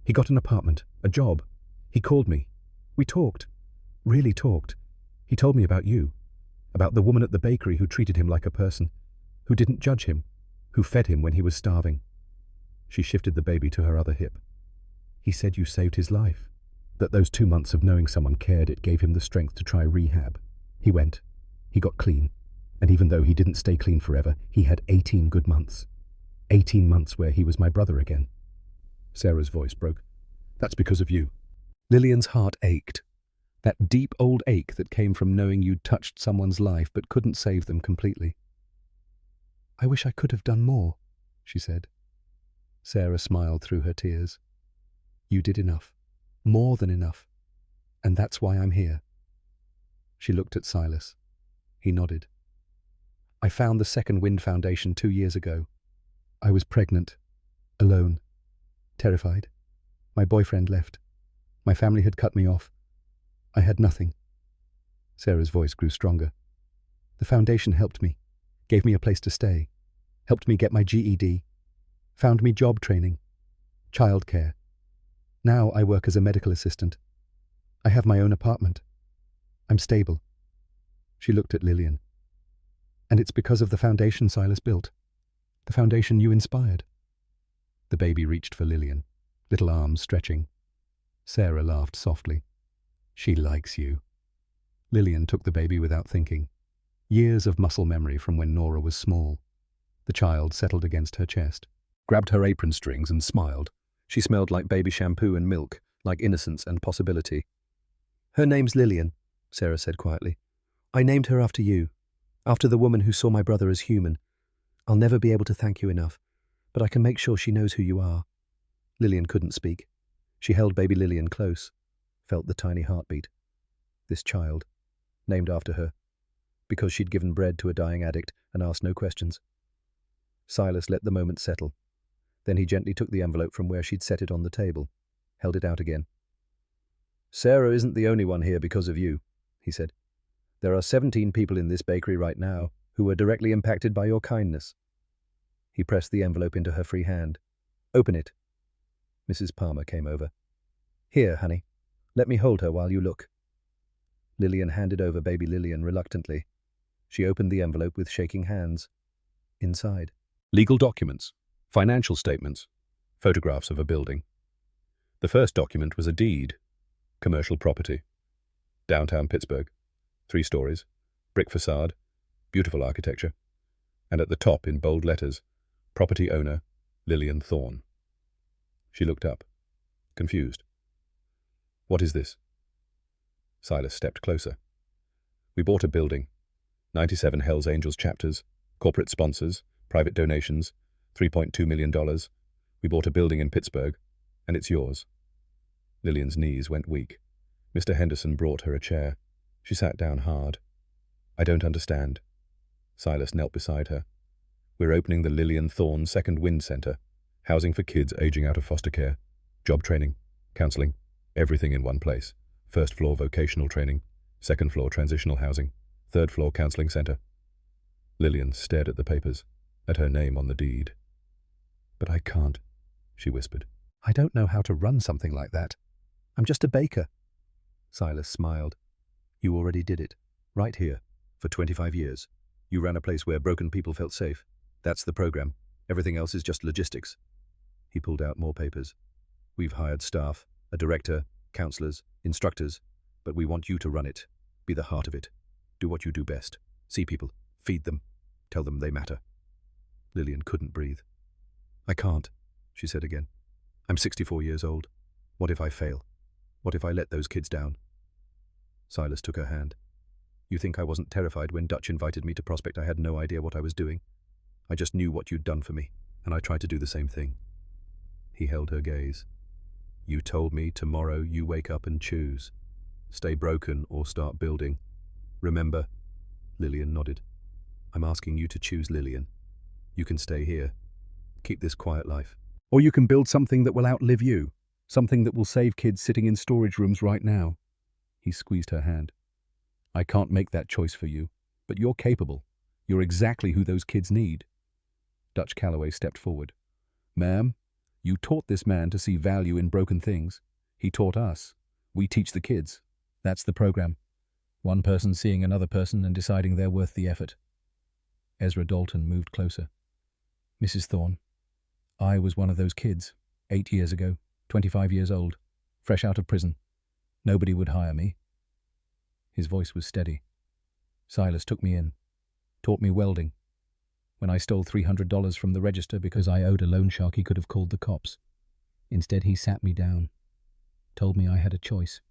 He got an apartment, a job. He called me. We talked. Really talked. He told me about you. About the woman at the bakery who treated him like a person. Who didn't judge him. Who fed him when he was starving. She shifted the baby to her other hip. He said you saved his life. That those 2 months of knowing someone cared, it gave him the strength to try rehab. He went. He got clean. And even though he didn't stay clean forever, he had 18 good months. 18 months where he was my brother again. Sarah's voice broke. That's because of you. Lillian's heart ached. That deep old ache that came from knowing you'd touched someone's life but couldn't save them completely. I wish I could have done more, she said. Sarah smiled through her tears. You did enough. More than enough. And that's why I'm here. She looked at Silas. He nodded. I found the Second Wind Foundation 2 years ago. I was pregnant. Alone. Terrified. My boyfriend left. My family had cut me off. I had nothing. Sarah's voice grew stronger. The foundation helped me, gave me a place to stay, helped me get my GED, found me job training, childcare. Now I work as a medical assistant. I have my own apartment. I'm stable. She looked at Lillian. And it's because of the foundation Silas built. The foundation you inspired. The baby reached for Lillian, little arms stretching. Sarah laughed softly. She likes you. Lillian took the baby without thinking. Years of muscle memory from when Nora was small. The child settled against her chest, grabbed her apron strings and smiled. She smelled like baby shampoo and milk, like innocence and possibility. Her name's Lillian, Sarah said quietly. I named her after you, after the woman who saw my brother as human. I'll never be able to thank you enough, but I can make sure she knows who you are. Lillian couldn't speak. She held baby Lillian close, felt the tiny heartbeat. This child, named after her, because she'd given bread to a dying addict and asked no questions. Silas let the moment settle. Then he gently took the envelope from where she'd set it on the table, held it out again. Sarah isn't the only one here because of you, he said. There are 17 people in this bakery right now who were directly impacted by your kindness. He pressed the envelope into her free hand. Open it. Mrs. Palmer came over. Here, honey. Let me hold her while you look. Lillian handed over baby Lillian reluctantly. She opened the envelope with shaking hands. Inside. Legal documents, financial statements, photographs of a building. The first document was a deed. Commercial property. Downtown Pittsburgh. 3 stories. Brick facade. Beautiful architecture. And at the top, in bold letters, property owner, Lillian Thorne. She looked up, confused. What is this? Silas stepped closer. We bought a building. 97 Hells Angels chapters, corporate sponsors, private donations, $3.2 million. We bought a building in Pittsburgh, and it's yours. Lillian's knees went weak. Mr. Henderson brought her a chair. She sat down hard. I don't understand. Silas knelt beside her. We're opening the Lillian Thorne Second Wind Center. Housing for kids aging out of foster care. Job training. Counseling. Everything in one place. First floor vocational training. Second floor transitional housing. Third floor counseling center. Lillian stared at the papers, at her name on the deed. But I can't, she whispered. I don't know how to run something like that. I'm just a baker. Silas smiled. You already did it. Right here. For 25 years. You ran a place where broken people felt safe. That's the program. Everything else is just logistics. He pulled out more papers. We've hired staff, a director, counselors, instructors, but we want you to run it. Be the heart of it. Do what you do best. See people. Feed them. Tell them they matter. Lillian couldn't breathe. I can't, she said again. I'm 64 years old. What if I fail? What if I let those kids down? Silas took her hand. You think I wasn't terrified when Dutch invited me to Prospect? I had no idea what I was doing. I just knew what you'd done for me, and I tried to do the same thing. He held her gaze. You told me tomorrow you wake up and choose. Stay broken or start building. Remember, Lillian nodded. I'm asking you to choose, Lillian. You can stay here. Keep this quiet life. Or you can build something that will outlive you. Something that will save kids sitting in storage rooms right now. He squeezed her hand. I can't make that choice for you, but you're capable. You're exactly who those kids need. Dutch Calloway stepped forward. Ma'am, you taught this man to see value in broken things. He taught us. We teach the kids. That's the program. One person seeing another person and deciding they're worth the effort. Ezra Dalton moved closer. Mrs. Thorne, I was one of those kids, 8 years ago, 25 years old, fresh out of prison. Nobody would hire me. His voice was steady. Silas took me in, taught me welding. When I stole $300 from the register because I owed a loan shark, he could have called the cops. Instead, he sat me down, told me I had a choice.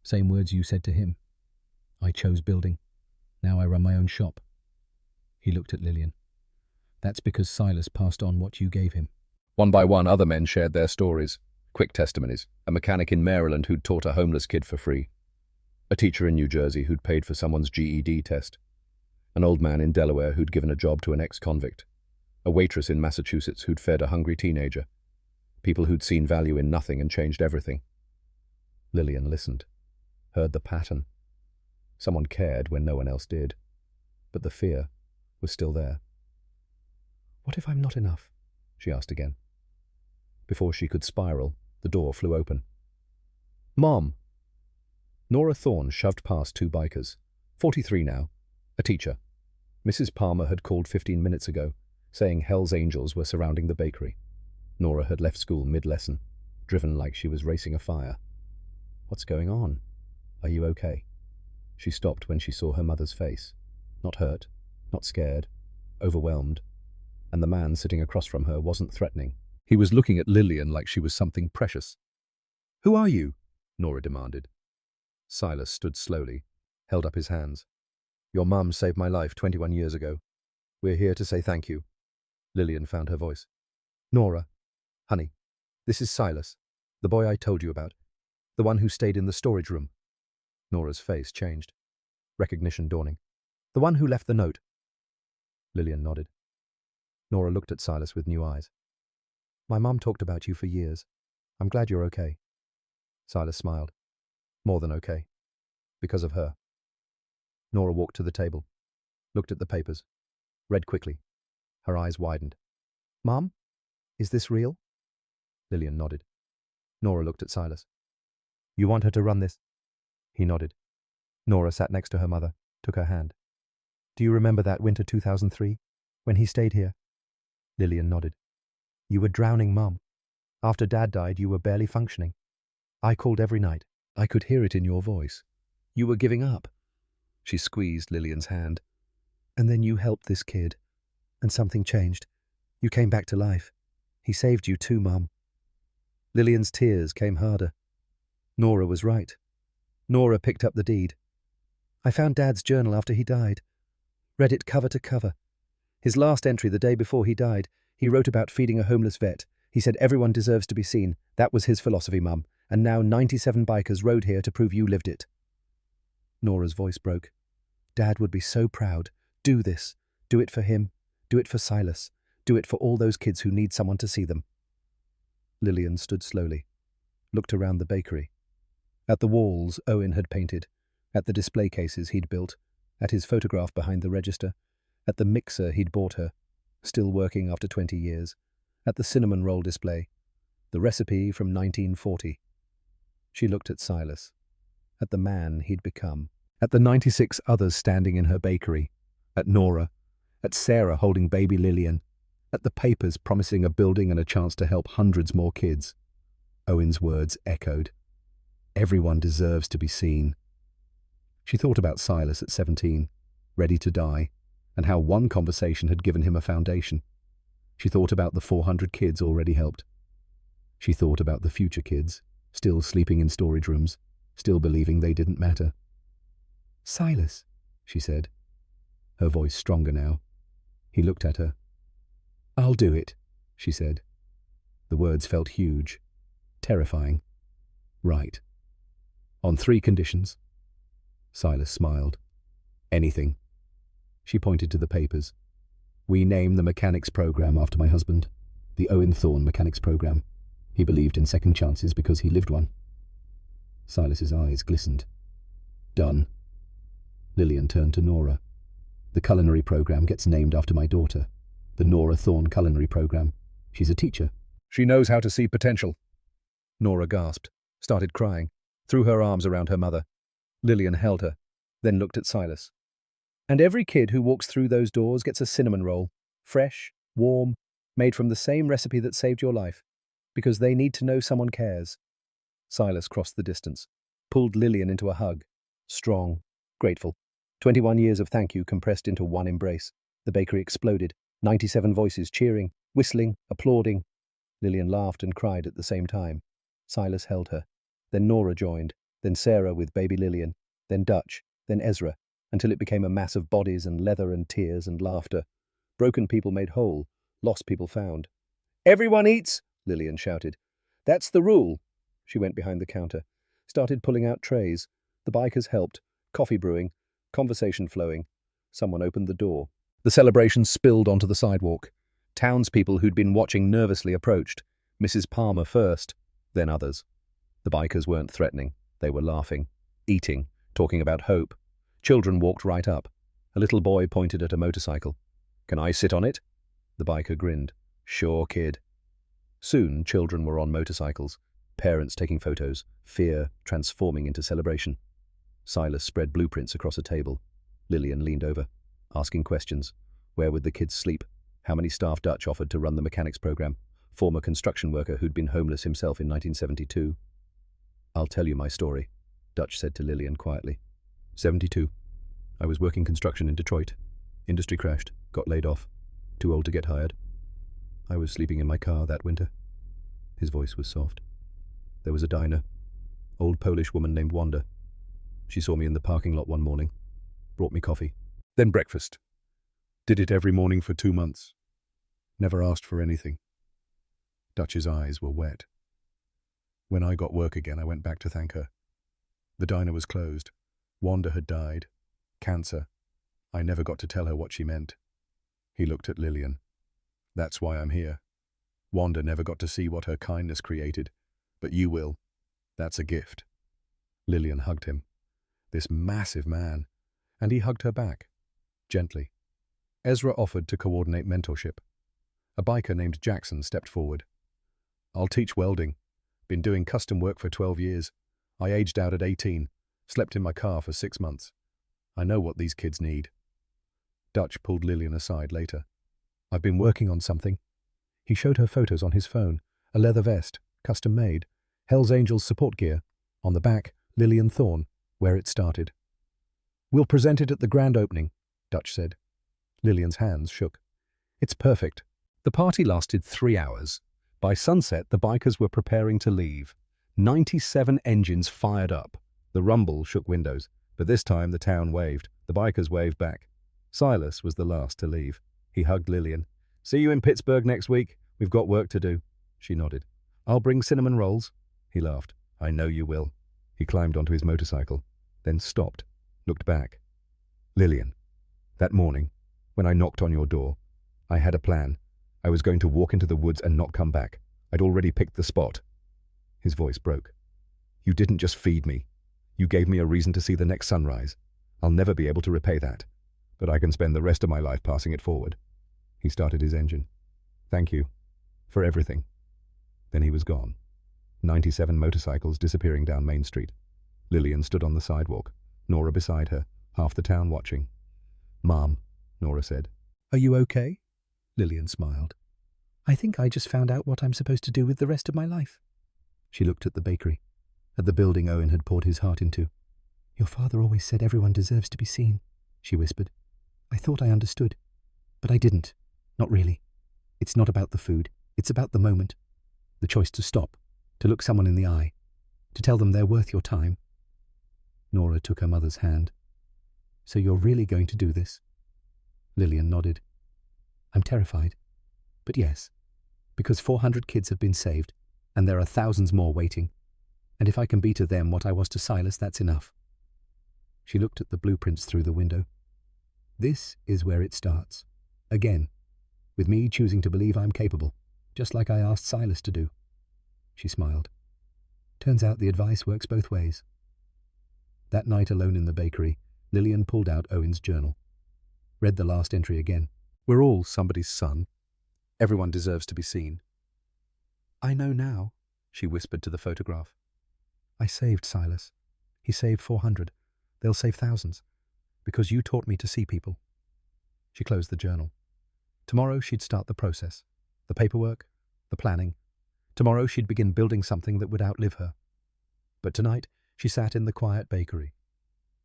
Same words you said to him. I chose building. Now I run my own shop. He looked at Lillian. That's because Silas passed on what you gave him. One by one, other men shared their stories, quick testimonies. A mechanic in Maryland who'd taught a homeless kid for free. A teacher in New Jersey who'd paid for someone's GED test. An old man in Delaware who'd given a job to an ex-convict. A waitress in Massachusetts who'd fed a hungry teenager. People who'd seen value in nothing and changed everything. Lillian listened, heard the pattern. Someone cared when no one else did, but the fear was still there. What if I'm not enough? She asked again. Before she could spiral, the door flew open. Mom! Nora Thorne shoved past two bikers, 43 now, a teacher. Mrs. Palmer had called 15 minutes ago, saying Hell's Angels were surrounding the bakery. Nora had left school mid-lesson, driven like she was racing a fire. What's going on? Are you okay? She stopped when she saw her mother's face. Not hurt, not scared, overwhelmed. And the man sitting across from her wasn't threatening. He was looking at Lillian like she was something precious. Who are you? Nora demanded. Silas stood slowly, held up his hands. Your mum saved my life 21 years ago. We're here to say thank you. Lillian found her voice. Nora, honey, this is Silas, the boy I told you about, the one who stayed in the storage room. Nora's face changed, recognition dawning. The one who left the note. Lillian nodded. Nora looked at Silas with new eyes. My mum talked about you for years. I'm glad you're okay. Silas smiled. More than okay. Because of her. Nora walked to the table, looked at the papers, read quickly. Her eyes widened. Mum, is this real? Lillian nodded. Nora looked at Silas. You want her to run this? He nodded. Nora sat next to her mother, took her hand. Do you remember that winter 2003, when he stayed here? Lillian nodded. You were drowning, Mum. After Dad died, you were barely functioning. I called every night. I could hear it in your voice. You were giving up. She squeezed Lillian's hand. And then you helped this kid. And something changed. You came back to life. He saved you too, Mum. Lillian's tears came harder. Nora was right. Nora picked up the deed. I found Dad's journal after he died. Read it cover to cover. His last entry the day before he died, he wrote about feeding a homeless vet. He said everyone deserves to be seen. That was his philosophy, Mum. And now 97 bikers rode here to prove you lived it. Nora's voice broke. Dad would be so proud. Do this. Do it for him. Do it for Silas. Do it for all those kids who need someone to see them. Lillian stood slowly, looked around the bakery. At the walls Owen had painted, at the display cases he'd built, at his photograph behind the register, at the mixer he'd bought her, still working after 20 years, at the cinnamon roll display, the recipe from 1940. She looked at Silas, at the man he'd become, at the 96 others standing in her bakery, at Nora, at Sarah holding baby Lillian, at the papers promising a building and a chance to help hundreds more kids. Owen's words echoed. Everyone deserves to be seen. She thought about Silas at 17, ready to die, and how one conversation had given him a foundation. She thought about the 400 kids already helped. She thought about the future kids, still sleeping in storage rooms, still believing they didn't matter. Silas, she said, her voice stronger now. He looked at her. I'll do it, she said. The words felt huge, terrifying. Right. On 3 conditions. Silas smiled. Anything. She pointed to the papers. We named the mechanics program after my husband, the Owen Thorne mechanics program. He believed in second chances because he lived one. Silas's eyes glistened. Done. Lillian turned to Nora. The culinary program gets named after my daughter, the Nora Thorne culinary program. She's a teacher. She knows how to see potential. Nora gasped, started crying, threw her arms around her mother. Lillian held her, then looked at Silas. And every kid who walks through those doors gets a cinnamon roll, fresh, warm, made from the same recipe that saved your life, because they need to know someone cares. Silas crossed the distance, pulled Lillian into a hug, strong, grateful. 21 years of thank you compressed into one embrace. The bakery exploded, 97 voices cheering, whistling, applauding. Lillian laughed and cried at the same time. Silas held her. Then Nora joined, then Sarah with baby Lillian, then Dutch, then Ezra, until it became a mass of bodies and leather and tears and laughter. Broken people made whole, lost people found. Everyone eats, Lillian shouted. That's the rule. She went behind the counter, started pulling out trays. The bikers helped, coffee brewing, conversation flowing. Someone opened the door. The celebration spilled onto the sidewalk. Townspeople who'd been watching nervously approached. Mrs. Palmer first, then others. The bikers weren't threatening. They were laughing, eating, talking about hope. Children walked right up. A little boy pointed at a motorcycle. Can I sit on it? The biker grinned. Sure, kid. Soon, children were on motorcycles, parents taking photos, fear transforming into celebration. Silas spread blueprints across a table. Lillian leaned over, asking questions. Where would the kids sleep? How many staff Dutch offered to run the mechanics program? Former construction worker who'd been homeless himself in 1972. I'll tell you my story, Dutch said to Lillian quietly. 72. I was working construction in Detroit. Industry crashed, got laid off. Too old to get hired. I was sleeping in my car that winter. His voice was soft. There was a diner. Old Polish woman named Wanda. She saw me in the parking lot one morning. Brought me coffee. Then breakfast. Did it every morning for 2 months. Never asked for anything. Dutch's eyes were wet. When I got work again, I went back to thank her. The diner was closed. Wanda had died. Cancer. I never got to tell her what she meant. He looked at Lillian. That's why I'm here. Wanda never got to see what her kindness created, but you will. That's a gift. Lillian hugged him. This massive man. And he hugged her back. Gently. Ezra offered to coordinate mentorship. A biker named Jackson stepped forward. I'll teach welding. Been doing custom work for 12 years. I aged out at 18. Slept in my car for 6 months. I know what these kids need. Dutch pulled Lillian aside later. I've been working on something. He showed her photos on his phone. A leather vest, custom made. Hell's Angels support gear. On the back, Lillian Thorne, where it started. We'll present it at the grand opening, Dutch said. Lillian's hands shook. It's perfect. The party lasted 3 hours. By sunset, the bikers were preparing to leave. 97 engines fired up. The rumble shook windows, but this time the town waved. The bikers waved back. Silas was the last to leave. He hugged Lillian. See you in Pittsburgh next week. We've got work to do. She nodded. I'll bring cinnamon rolls. He laughed. I know you will. He climbed onto his motorcycle, then stopped, looked back. Lillian, that morning, when I knocked on your door, I had a plan. I was going to walk into the woods and not come back. I'd already picked the spot. His voice broke. You didn't just feed me. You gave me a reason to see the next sunrise. I'll never be able to repay that, but I can spend the rest of my life passing it forward. He started his engine. Thank you. For everything. Then he was gone. 97 motorcycles disappearing down Main Street. Lillian stood on the sidewalk, Nora beside her, half the town watching. Mom, Nora said. Are you okay? Lillian smiled. I think I just found out what I'm supposed to do with the rest of my life. She looked at the bakery, at the building Owen had poured his heart into. Your father always said everyone deserves to be seen, she whispered. I thought I understood, but I didn't. Not really. It's not about the food. It's about the moment. The choice to stop, to look someone in the eye, to tell them they're worth your time. Nora took her mother's hand. So you're really going to do this? Lillian nodded. I'm terrified. But yes, because 400 kids have been saved, and there are thousands more waiting. And if I can be to them what I was to Silas, that's enough. She looked at the blueprints through the window. This is where it starts. Again, with me choosing to believe I'm capable, just like I asked Silas to do. She smiled. Turns out the advice works both ways. That night alone in the bakery, Lillian pulled out Owen's journal. Read the last entry again. We're all somebody's son. Everyone deserves to be seen. I know now, she whispered to the photograph. I saved Silas. He saved 400. They'll save thousands. Because you taught me to see people. She closed the journal. Tomorrow she'd start the process. The paperwork, the planning. Tomorrow she'd begin building something that would outlive her. But tonight she sat in the quiet bakery,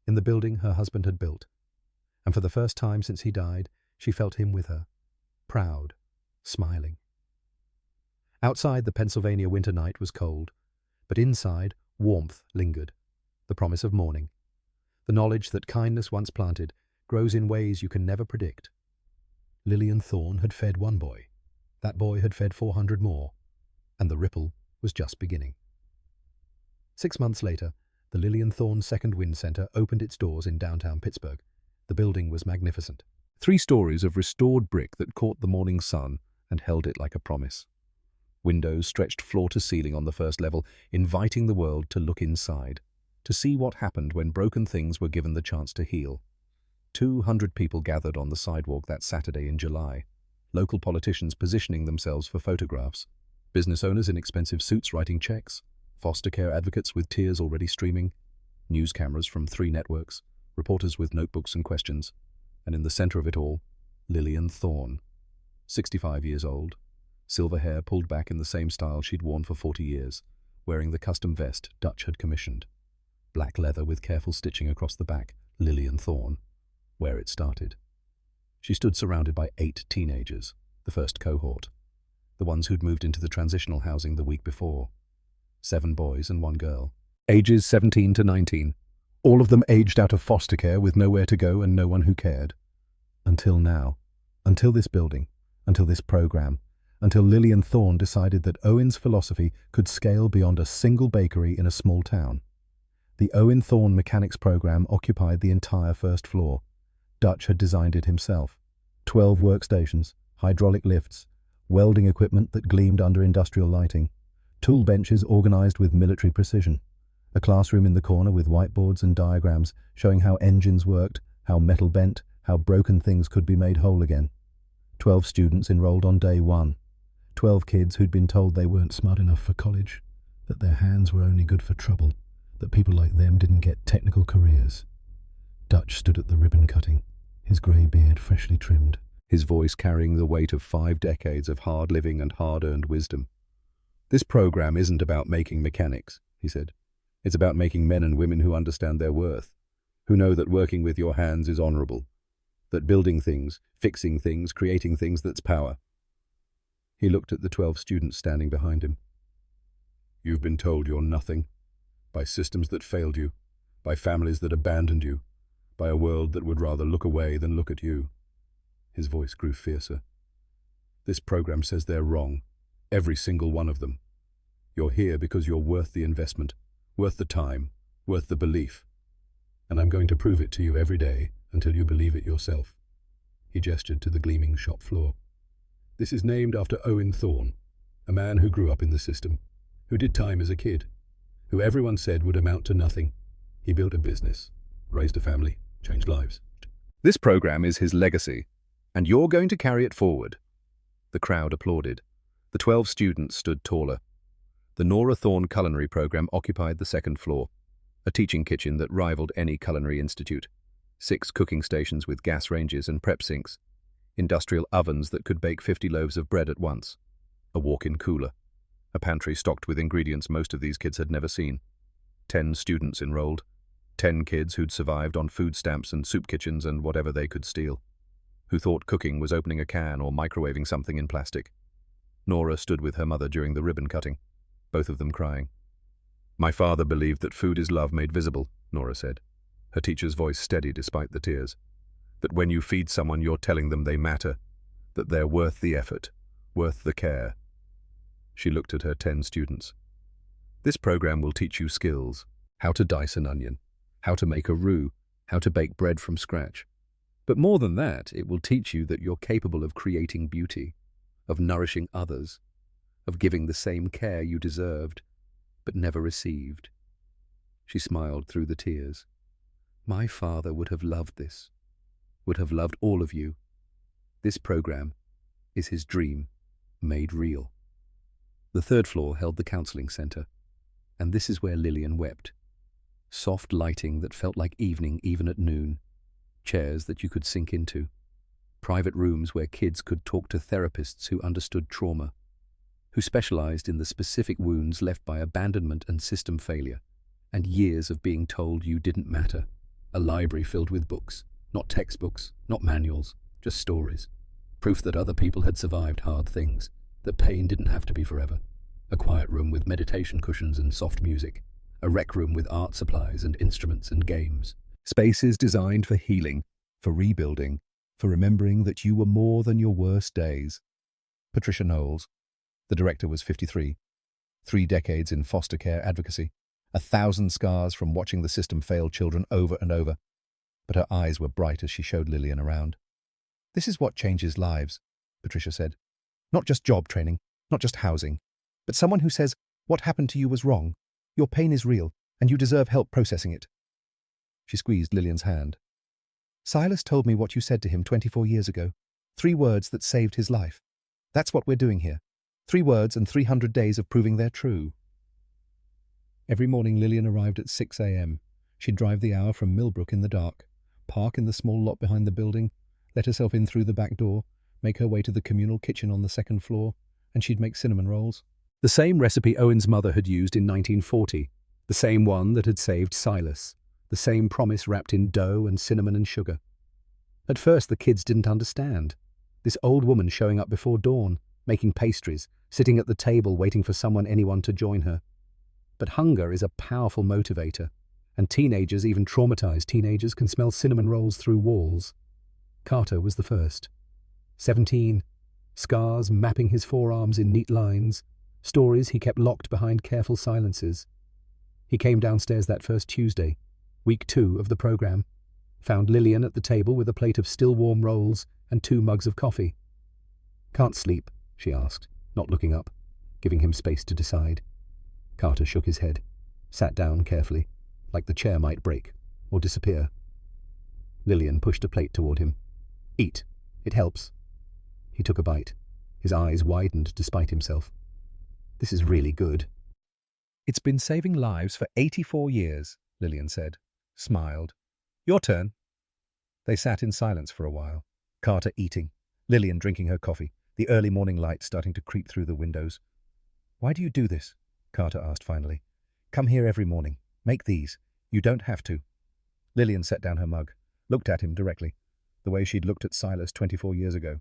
in the building her husband had built. And for the first time since he died, she felt him with her, proud, smiling. Outside, the Pennsylvania winter night was cold, but inside, warmth lingered, the promise of morning, the knowledge that kindness once planted grows in ways you can never predict. Lillian Thorne had fed one boy. That boy had fed 400 more, and the ripple was just beginning. 6 months later, the Lillian Thorne Second Wind Center opened its doors in downtown Pittsburgh. The building was magnificent. 3 stories of restored brick that caught the morning sun and held it like a promise. Windows stretched floor to ceiling on the first level, inviting the world to look inside, to see what happened when broken things were given the chance to heal. 200 people gathered on the sidewalk that Saturday in July, local politicians positioning themselves for photographs, business owners in expensive suits writing checks, foster care advocates with tears already streaming, news cameras from 3 networks, reporters with notebooks and questions, and in the center of it all, Lillian Thorne, 65 years old, silver hair pulled back in the same style she'd worn for 40 years, wearing the custom vest Dutch had commissioned. Black leather with careful stitching across the back, Lillian Thorne, where it started. She stood surrounded by 8 teenagers, the first cohort, the ones who'd moved into the transitional housing the week before. 7 boys and 1 girl, ages 17 to 19, all of them aged out of foster care with nowhere to go and no one who cared. Until now, until this building, until this program, until Lillian Thorne decided that Owen's philosophy could scale beyond a single bakery in a small town. The Owen Thorne Mechanics program occupied the entire first floor. Dutch had designed it himself. 12 workstations, hydraulic lifts, welding equipment that gleamed under industrial lighting, tool benches organized with military precision, a classroom in the corner with whiteboards and diagrams showing how engines worked, how metal bent, how broken things could be made whole again. 12 students enrolled on day 1. 12 kids who'd been told they weren't smart enough for college, that their hands were only good for trouble, that people like them didn't get technical careers. Dutch stood at the ribbon cutting, his grey beard freshly trimmed, his voice carrying the weight of 5 decades of hard living and hard-earned wisdom. This program isn't about making mechanics, he said. It's about making men and women who understand their worth, who know that working with your hands is honorable, that building things, fixing things, creating things, that's power. He looked at the 12 students standing behind him. You've been told you're nothing, by systems that failed you, by families that abandoned you, by a world that would rather look away than look at you. His voice grew fiercer. This program says they're wrong, every single one of them. You're here because you're worth the investment, worth the time, worth the belief. And I'm going to prove it to you every day until you believe it yourself. He gestured to the gleaming shop floor. This is named after Owen Thorne, a man who grew up in the system, who did time as a kid, who everyone said would amount to nothing. He built a business, raised a family, changed lives. This program is his legacy, and you're going to carry it forward. The crowd applauded. The 12 students stood taller. The Nora Thorne Culinary Program occupied the 2nd floor, a teaching kitchen that rivaled any culinary institute. 6 cooking stations with gas ranges and prep sinks, industrial ovens that could bake 50 loaves of bread at once, a walk-in cooler, a pantry stocked with ingredients most of these kids had never seen. 10 students enrolled, 10 kids who'd survived on food stamps and soup kitchens and whatever they could steal, who thought cooking was opening a can or microwaving something in plastic. Nora stood with her mother during the ribbon cutting, both of them crying. My father believed that food is love made visible, Nora said, her teacher's voice steady despite the tears. That when you feed someone, you're telling them they matter, that they're worth the effort, worth the care. She looked at her 10 students. This program will teach you skills, how to dice an onion, how to make a roux, how to bake bread from scratch. But more than that, it will teach you that you're capable of creating beauty, of nourishing others, of giving the same care you deserved, but never received. She smiled through the tears. My father would have loved this, would have loved all of you. This program is his dream made real. The third floor held the counselling centre, and this is where Lillian wept. Soft lighting that felt like evening even at noon, chairs that you could sink into, private rooms where kids could talk to therapists who understood trauma, who specialized in the specific wounds left by abandonment and system failure, and years of being told you didn't matter. A library filled with books, not textbooks, not manuals, just stories. Proof that other people had survived hard things, that pain didn't have to be forever. A quiet room with meditation cushions and soft music. A rec room with art supplies and instruments and games. Spaces designed for healing, for rebuilding, for remembering that you were more than your worst days. Patricia Knowles, the director, was 53. 3 decades in foster care advocacy. 1,000 scars from watching the system fail children over and over. But her eyes were bright as she showed Lillian around. This is what changes lives, Patricia said. Not just job training, not just housing, but someone who says, what happened to you was wrong. Your pain is real, and you deserve help processing it. She squeezed Lillian's hand. Silas told me what you said to him 24 years ago. 3 words that saved his life. That's what we're doing here. 3 words and 300 days of proving they're true. Every morning Lillian arrived at 6 a.m. She'd drive the hour from Millbrook in the dark, park in the small lot behind the building, let herself in through the back door, make her way to the communal kitchen on the 2nd floor, and she'd make cinnamon rolls. The same recipe Owen's mother had used in 1940, the same one that had saved Silas, the same promise wrapped in dough and cinnamon and sugar. At first the kids didn't understand. This old woman showing up before dawn, making pastries, sitting at the table waiting for anyone to join her. But hunger is a powerful motivator, and teenagers, even traumatized teenagers, can smell cinnamon rolls through walls. Carter was the first. 17, scars mapping his forearms in neat lines, stories he kept locked behind careful silences. He came downstairs that first Tuesday, week 2 of the program, found Lillian at the table with a plate of still warm rolls and 2 mugs of coffee. Can't sleep, she asked, not looking up, giving him space to decide. Carter shook his head, sat down carefully, like the chair might break or disappear. Lillian pushed a plate toward him. Eat. It helps. He took a bite. His eyes widened despite himself. This is really good. It's been saving lives for 84 years, Lillian said, smiled. Your turn. They sat in silence for a while, Carter eating, Lillian drinking her coffee, the early morning light starting to creep through the windows. Why do you do this? Carter asked finally. Come here every morning. Make these. You don't have to. Lillian set down her mug, looked at him directly, the way she'd looked at Silas 24 years ago.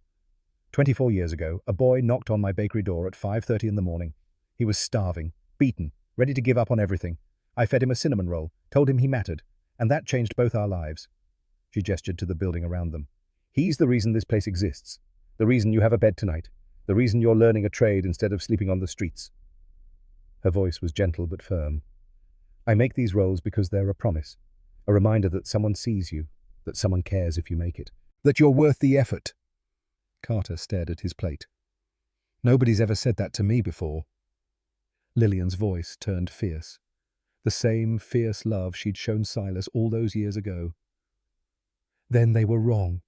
24 years ago, a boy knocked on my bakery door at 5:30 in the morning. He was starving, beaten, ready to give up on everything. I fed him a cinnamon roll, told him he mattered, and that changed both our lives. She gestured to the building around them. He's the reason this place exists, the reason you have a bed tonight, the reason you're learning a trade instead of sleeping on the streets. Her voice was gentle but firm. I make these rolls because they're a promise, a reminder that someone sees you, that someone cares if you make it, that you're worth the effort. Carter stared at his plate. Nobody's ever said that to me before. Lillian's voice turned fierce. The same fierce love she'd shown Silas all those years ago. Then they were wrong.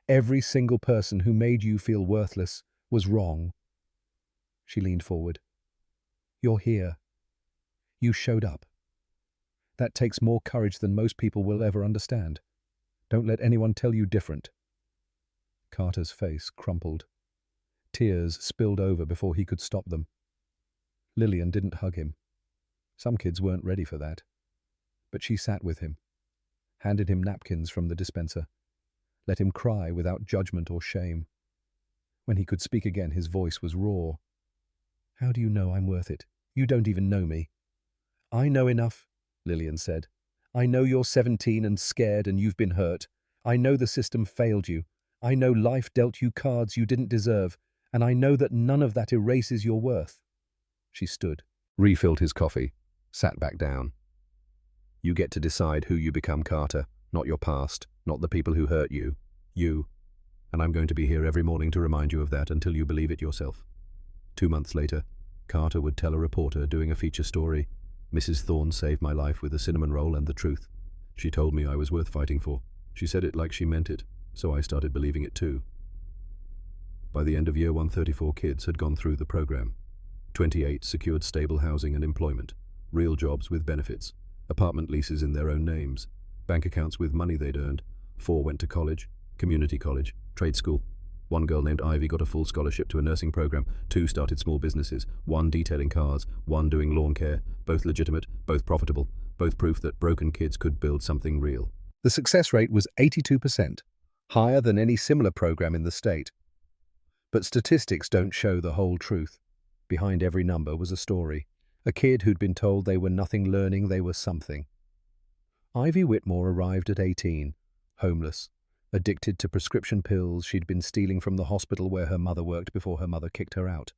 Every single person who made you feel worthless was wrong. She leaned forward. You're here. You showed up. That takes more courage than most people will ever understand. Don't let anyone tell you different. Carter's face crumpled. Tears spilled over before he could stop them. Lillian didn't hug him. Some kids weren't ready for that. But she sat with him, handed him napkins from the dispenser, let him cry without judgment or shame. When he could speak again, his voice was raw. How do you know I'm worth it? You don't even know me. I know enough, Lillian said. I know you're 17 and scared and you've been hurt. I know the system failed you. I know life dealt you cards you didn't deserve, and I know that none of that erases your worth. She stood, refilled his coffee, sat back down. You get to decide who you become, Carter, not your past, not the people who hurt you. You. And I'm going to be here every morning to remind you of that until you believe it yourself. 2 months later, Carter would tell a reporter doing a feature story, Mrs. Thorne saved my life with a cinnamon roll and the truth. She told me I was worth fighting for. She said it like she meant it, so I started believing it too. By the end of year 1, 34 kids had gone through the program. 28 secured stable housing and employment, real jobs with benefits, apartment leases in their own names, bank accounts with money they'd earned. 4 went to college, community college, trade school. 1 girl named Ivy got a full scholarship to a nursing program. 2 started small businesses, 1 detailing cars, 1 doing lawn care, both legitimate, both profitable, both proof that broken kids could build something real. The success rate was 82%, higher than any similar program in the state. But statistics don't show the whole truth. Behind every number was a story. A kid who'd been told they were nothing learning they were something. Ivy Whitmore arrived at 18, homeless, addicted to prescription pills she'd been stealing from the hospital where her mother worked before her mother kicked her out.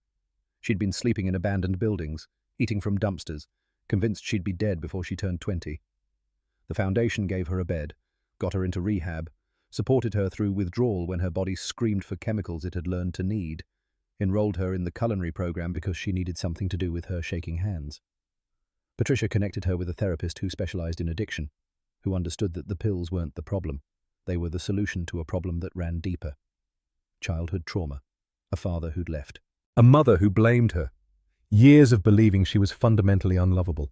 She'd been sleeping in abandoned buildings, eating from dumpsters, convinced she'd be dead before she turned 20. The foundation gave her a bed, got her into rehab, supported her through withdrawal when her body screamed for chemicals it had learned to need, enrolled her in the culinary program because she needed something to do with her shaking hands. Patricia connected her with a therapist who specialized in addiction, who understood that the pills weren't the problem. They were the solution to a problem that ran deeper. Childhood trauma, a father who'd left, a mother who blamed her, years of believing she was fundamentally unlovable.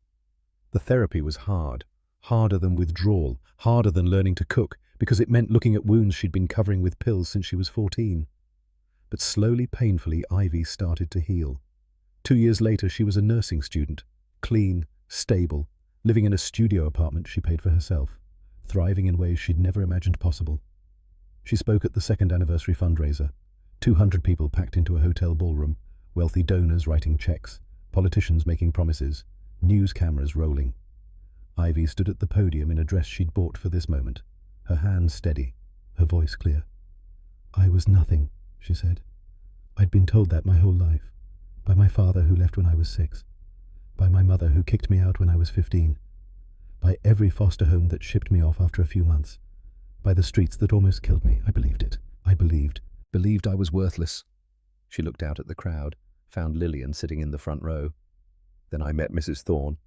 The therapy was hard, harder than withdrawal, harder than learning to cook, because it meant looking at wounds she'd been covering with pills since she was 14. But slowly, painfully, Ivy started to heal. 2 years later, she was a nursing student, clean, stable, living in a studio apartment she paid for herself, thriving in ways she'd never imagined possible. She spoke at the 2nd anniversary fundraiser. 200 people packed into a hotel ballroom, wealthy donors writing checks, politicians making promises, news cameras rolling. Ivy stood at the podium in a dress she'd bought for this moment, her hands steady, her voice clear. "I was nothing," she said. "I'd been told that my whole life, by my father who left when I was 6, by my mother who kicked me out when I was 15, by every foster home that shipped me off after a few months, by the streets that almost killed me. I believed it. I believed I was worthless." She looked out at the crowd, found Lillian sitting in the front row. "Then I met Mrs. Thorne.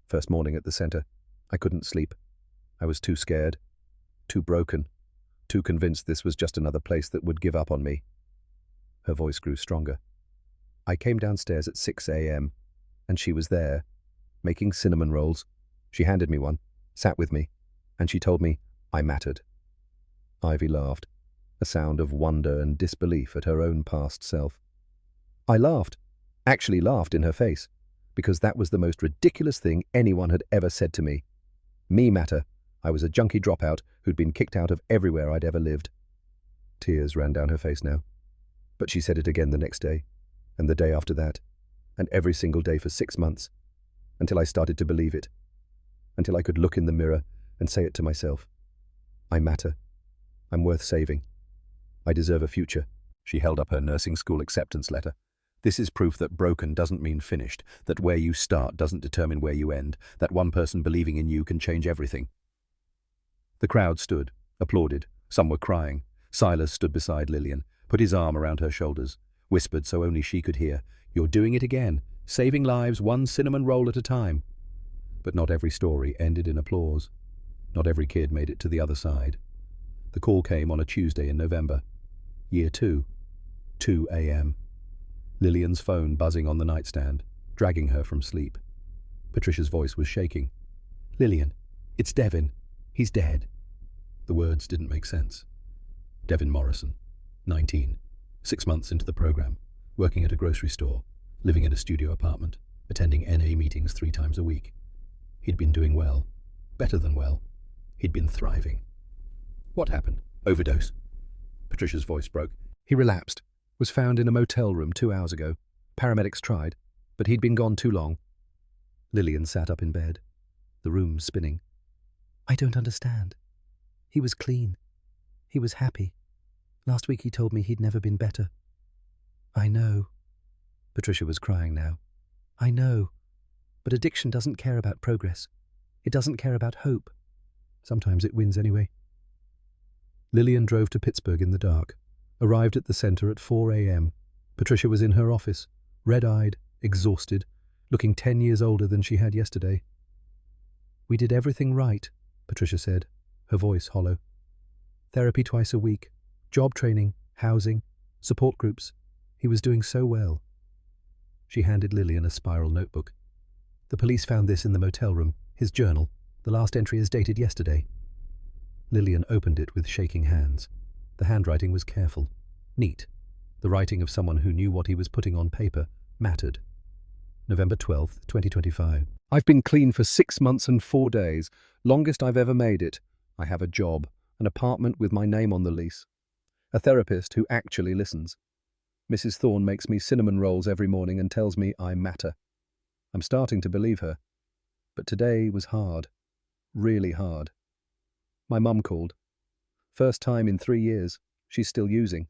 First morning at the center. I couldn't sleep. I was too scared, too broken, too convinced this was just another place that would give up on me." Her voice grew stronger. "I came downstairs at 6 a.m., and she was there, making cinnamon rolls. She handed me one, sat with me, and she told me I mattered." Ivy laughed, a sound of wonder and disbelief at her own past self. I laughed, actually laughed in her face, because that was the most ridiculous thing anyone had ever said to me. Me matter. I was a junkie dropout who'd been kicked out of everywhere I'd ever lived. Tears ran down her face now. But she said it again the next day, and the day after that, and every single day for 6 months, until I started to believe it, until I could look in the mirror and say it to myself. I matter. I'm worth saving. I deserve a future. She held up her nursing school acceptance letter. "This is proof that broken doesn't mean finished, that where you start doesn't determine where you end, that one person believing in you can change everything." The crowd stood, applauded. Some were crying. Silas stood beside Lillian, put his arm around her shoulders, whispered so only she could hear, "You're doing it again, saving lives one cinnamon roll at a time." But not every story ended in applause. Not every kid made it to the other side. The call came on a Tuesday in November. Year 2, 2 a.m. Lillian's phone buzzing on the nightstand, dragging her from sleep. Patricia's voice was shaking. "Lillian, it's Devin. He's dead." The words didn't make sense. Devin Morrison, 19, 6 months into the program, working at a grocery store, living in a studio apartment, attending NA meetings 3 times a week. He'd been doing well, better than well. He'd been thriving. "What happened? Overdose?" Patricia's voice broke. "He relapsed. Was found in a motel room 2 hours ago. Paramedics tried, but he'd been gone too long." Lillian sat up in bed, the room spinning. "I don't understand. He was clean. He was happy. Last week he told me he'd never been better." "I know." Patricia was crying now. "I know. But addiction doesn't care about progress. It doesn't care about hope. Sometimes it wins anyway." Lillian drove to Pittsburgh in the dark, arrived at the center at 4 a.m. Patricia was in her office, red-eyed, exhausted, looking 10 years older than she had yesterday. "We did everything right," Patricia said, her voice hollow. "Therapy twice a week, job training, housing, support groups. He was doing so well." She handed Lillian a spiral notebook. "The police found this in the motel room, his journal. The last entry is dated yesterday." Lillian opened it with shaking hands. The handwriting was careful, neat. The writing of someone who knew what he was putting on paper mattered. November 12th, 2025. "I've been clean for 6 months and 4 days, longest I've ever made it. I have a job, an apartment with my name on the lease. A therapist who actually listens. Mrs. Thorne makes me cinnamon rolls every morning and tells me I matter. I'm starting to believe her. But today was hard. Really hard. My mum called. First time in 3 years. She's still using.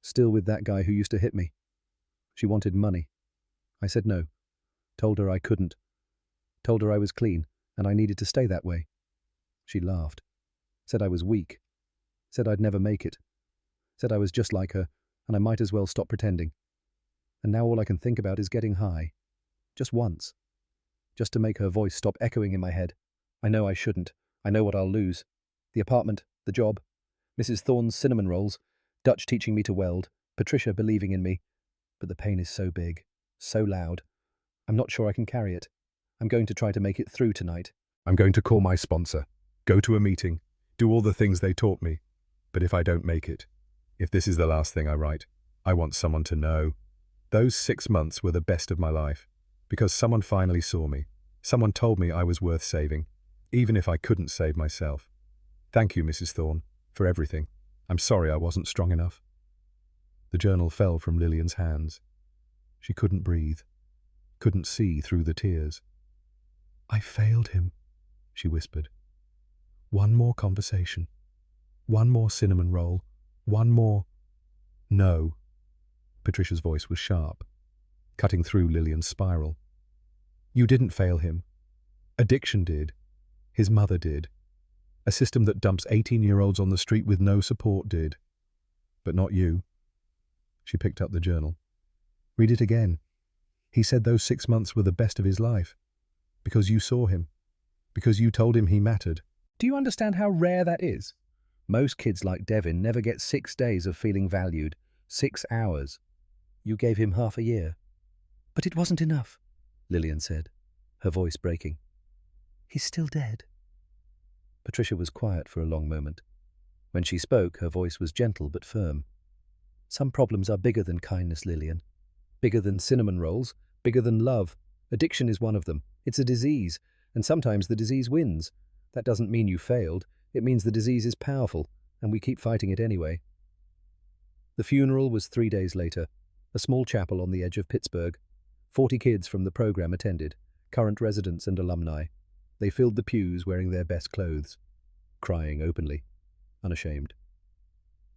Still with that guy who used to hit me. She wanted money. I said no. Told her I couldn't. Told her I was clean and I needed to stay that way. She laughed. Said I was weak. Said I'd never make it. Said I was just like her and I might as well stop pretending. And now all I can think about is getting high. Just once. Just to make her voice stop echoing in my head. I know I shouldn't. I know what I'll lose. The apartment, the job, Mrs. Thorne's cinnamon rolls, Dutch teaching me to weld, Patricia believing in me. But the pain is so big, so loud. I'm not sure I can carry it. I'm going to try to make it through tonight. I'm going to call my sponsor, go to a meeting, do all the things they taught me. But if I don't make it, if this is the last thing I write, I want someone to know. Those 6 months were the best of my life, because someone finally saw me. Someone told me I was worth saving, even if I couldn't save myself. Thank you, Mrs. Thorne, for everything. I'm sorry I wasn't strong enough." The journal fell from Lillian's hands. She couldn't breathe, couldn't see through the tears. "I failed him," she whispered. "One more conversation. One more cinnamon roll. One more—" "No." Patricia's voice was sharp, cutting through Lillian's spiral. "You didn't fail him. Addiction did. His mother did. A system that dumps 18-year-olds on the street with no support did. But not you." She picked up the journal. "Read it again. He said those 6 months were the best of his life. Because you saw him. Because you told him he mattered." "Do you understand how rare that is? Most kids like Devin never get 6 days of feeling valued. 6 hours. You gave him half a year." "But it wasn't enough," Lillian said, her voice breaking. "He's still dead." Patricia was quiet for a long moment. When she spoke, her voice was gentle but firm. "Some problems are bigger than kindness, Lillian. Bigger than cinnamon rolls, bigger than love. Addiction is one of them. It's a disease, and sometimes the disease wins. That doesn't mean you failed. It means the disease is powerful, and we keep fighting it anyway." The funeral was 3 days later, a small chapel on the edge of Pittsburgh. 40 kids from the program attended, current residents and alumni. They filled the pews wearing their best clothes, crying openly, unashamed.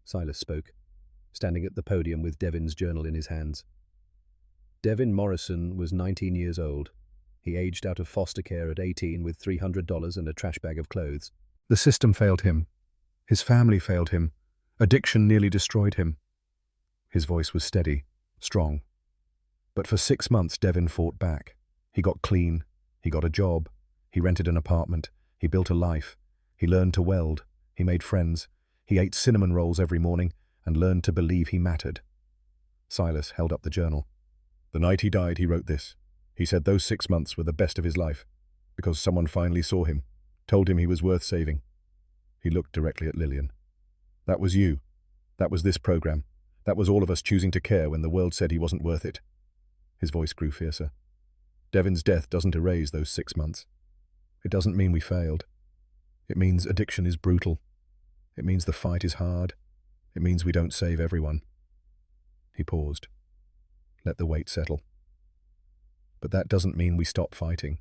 Silas spoke, standing at the podium with Devin's journal in his hands. Devin Morrison was 19 years old. He aged out of foster care at 18 with $300 and a trash bag of clothes. The system failed him. His family failed him. Addiction nearly destroyed him. His voice was steady, strong. But for 6 months, Devin fought back. He got clean. He got a job. He rented an apartment. He built a life. He learned to weld. He made friends. He ate cinnamon rolls every morning and learned to believe he mattered. Silas held up the journal. "The night he died, he wrote this. He said those 6 months were the best of his life, because someone finally saw him, told him he was worth saving." He looked directly at Lillian. "That was you. That was this program. That was all of us choosing to care when the world said he wasn't worth it." His voice grew fiercer. "Devin's death doesn't erase those 6 months. It doesn't mean we failed. It means addiction is brutal. It means the fight is hard. It means we don't save everyone." He paused. Let the weight settle. "But that doesn't mean we stop fighting.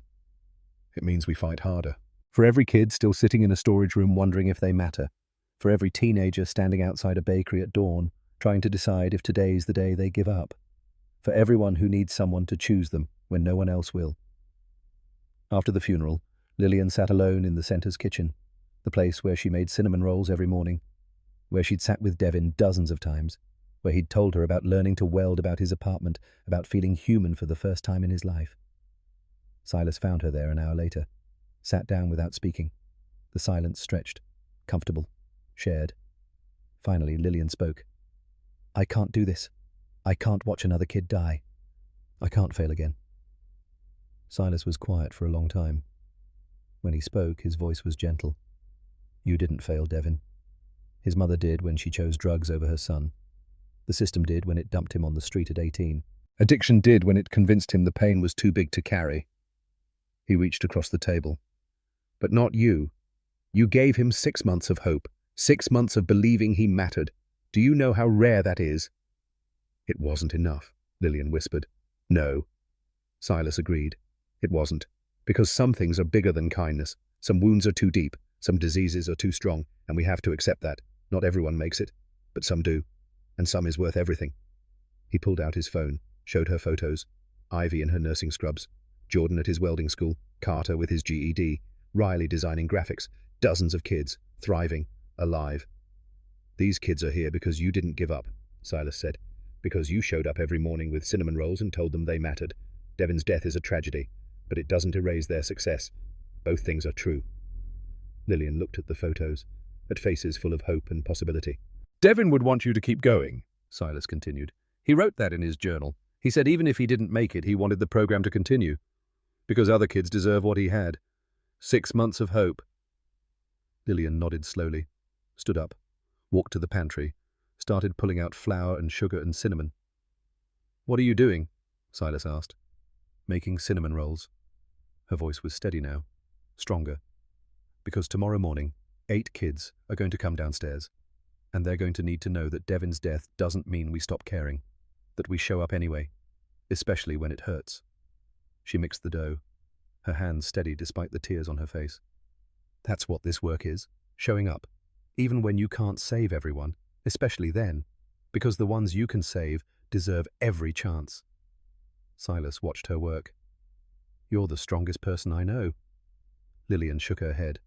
It means we fight harder." For every kid still sitting in a storage room wondering if they matter. For every teenager standing outside a bakery at dawn, trying to decide if today's the day they give up. For everyone who needs someone to choose them when no one else will. After the funeral, Lillian sat alone in the center's kitchen, the place where she made cinnamon rolls every morning. where she'd sat with Devin dozens of times, where he'd told her about learning to weld about his apartment, about feeling human for the first time in his life. Silas found her there an hour later, sat down without speaking. The silence stretched, comfortable, shared. Finally, Lillian spoke. "I can't do this. I can't watch another kid die. I can't fail again." Silas was quiet for a long time. When he spoke, his voice was gentle. "You didn't fail, Devin. His mother did when she chose drugs over her son. The system did when it dumped him on the street at 18. Addiction did when it convinced him the pain was too big to carry." He reached across the table. "But not you. You gave him 6 months of hope, 6 months of believing he mattered. Do you know how rare that is?" "It wasn't enough," Lillian whispered. "No." Silas agreed. "It wasn't. Because some things are bigger than kindness. Some wounds are too deep. Some diseases are too strong, and we have to accept that. Not everyone makes it, but some do. And some is worth everything." He pulled out his phone, showed her photos. Ivy in her nursing scrubs, Jordan at his welding school, Carter with his GED, Riley designing graphics, dozens of kids, thriving, alive. "These kids are here because you didn't give up," Silas said. "Because you showed up every morning with cinnamon rolls and told them they mattered. Devin's death is a tragedy, but it doesn't erase their success. Both things are true." Lillian looked at the photos, at faces full of hope and possibility. "Devin would want you to keep going," Silas continued. "He wrote that in his journal. He said even if he didn't make it, he wanted the program to continue. Because other kids deserve what he had. 6 months of hope." Lillian nodded slowly, stood up, walked to the pantry, started pulling out flour and sugar and cinnamon. "What are you doing?" Silas asked. "Making cinnamon rolls." Her voice was steady now, stronger. "Because tomorrow morning, 8 kids are going to come downstairs, and they're going to need to know that Devin's death doesn't mean we stop caring, that we show up anyway, especially when it hurts." She mixed the dough, her hands steady despite the tears on her face. "That's what this work is, showing up, even when you can't save everyone, especially then, because the ones you can save deserve every chance." Silas watched her work. "You're the strongest person I know." Lillian shook her head.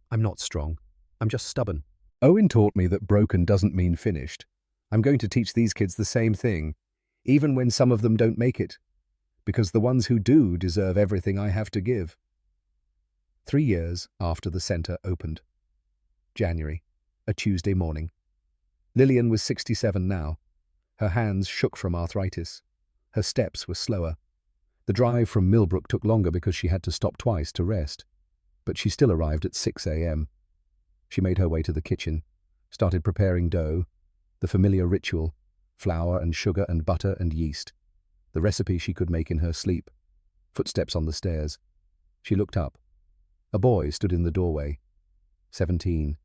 "I'm not strong. I'm just stubborn. Owen taught me that broken doesn't mean finished. I'm going to teach these kids the same thing, even when some of them don't make it, because the ones who do deserve everything I have to give." 3 years after the centre opened. January, a Tuesday morning. Lillian was 67 now. Her hands shook from arthritis. Her steps were slower. The drive from Millbrook took longer because she had to stop twice to rest. But she still arrived at 6 a.m. She made her way to the kitchen, started preparing dough, the familiar ritual, flour and sugar and butter and yeast, the recipe she could make in her sleep. Footsteps on the stairs. She looked up. A boy stood in the doorway. 17.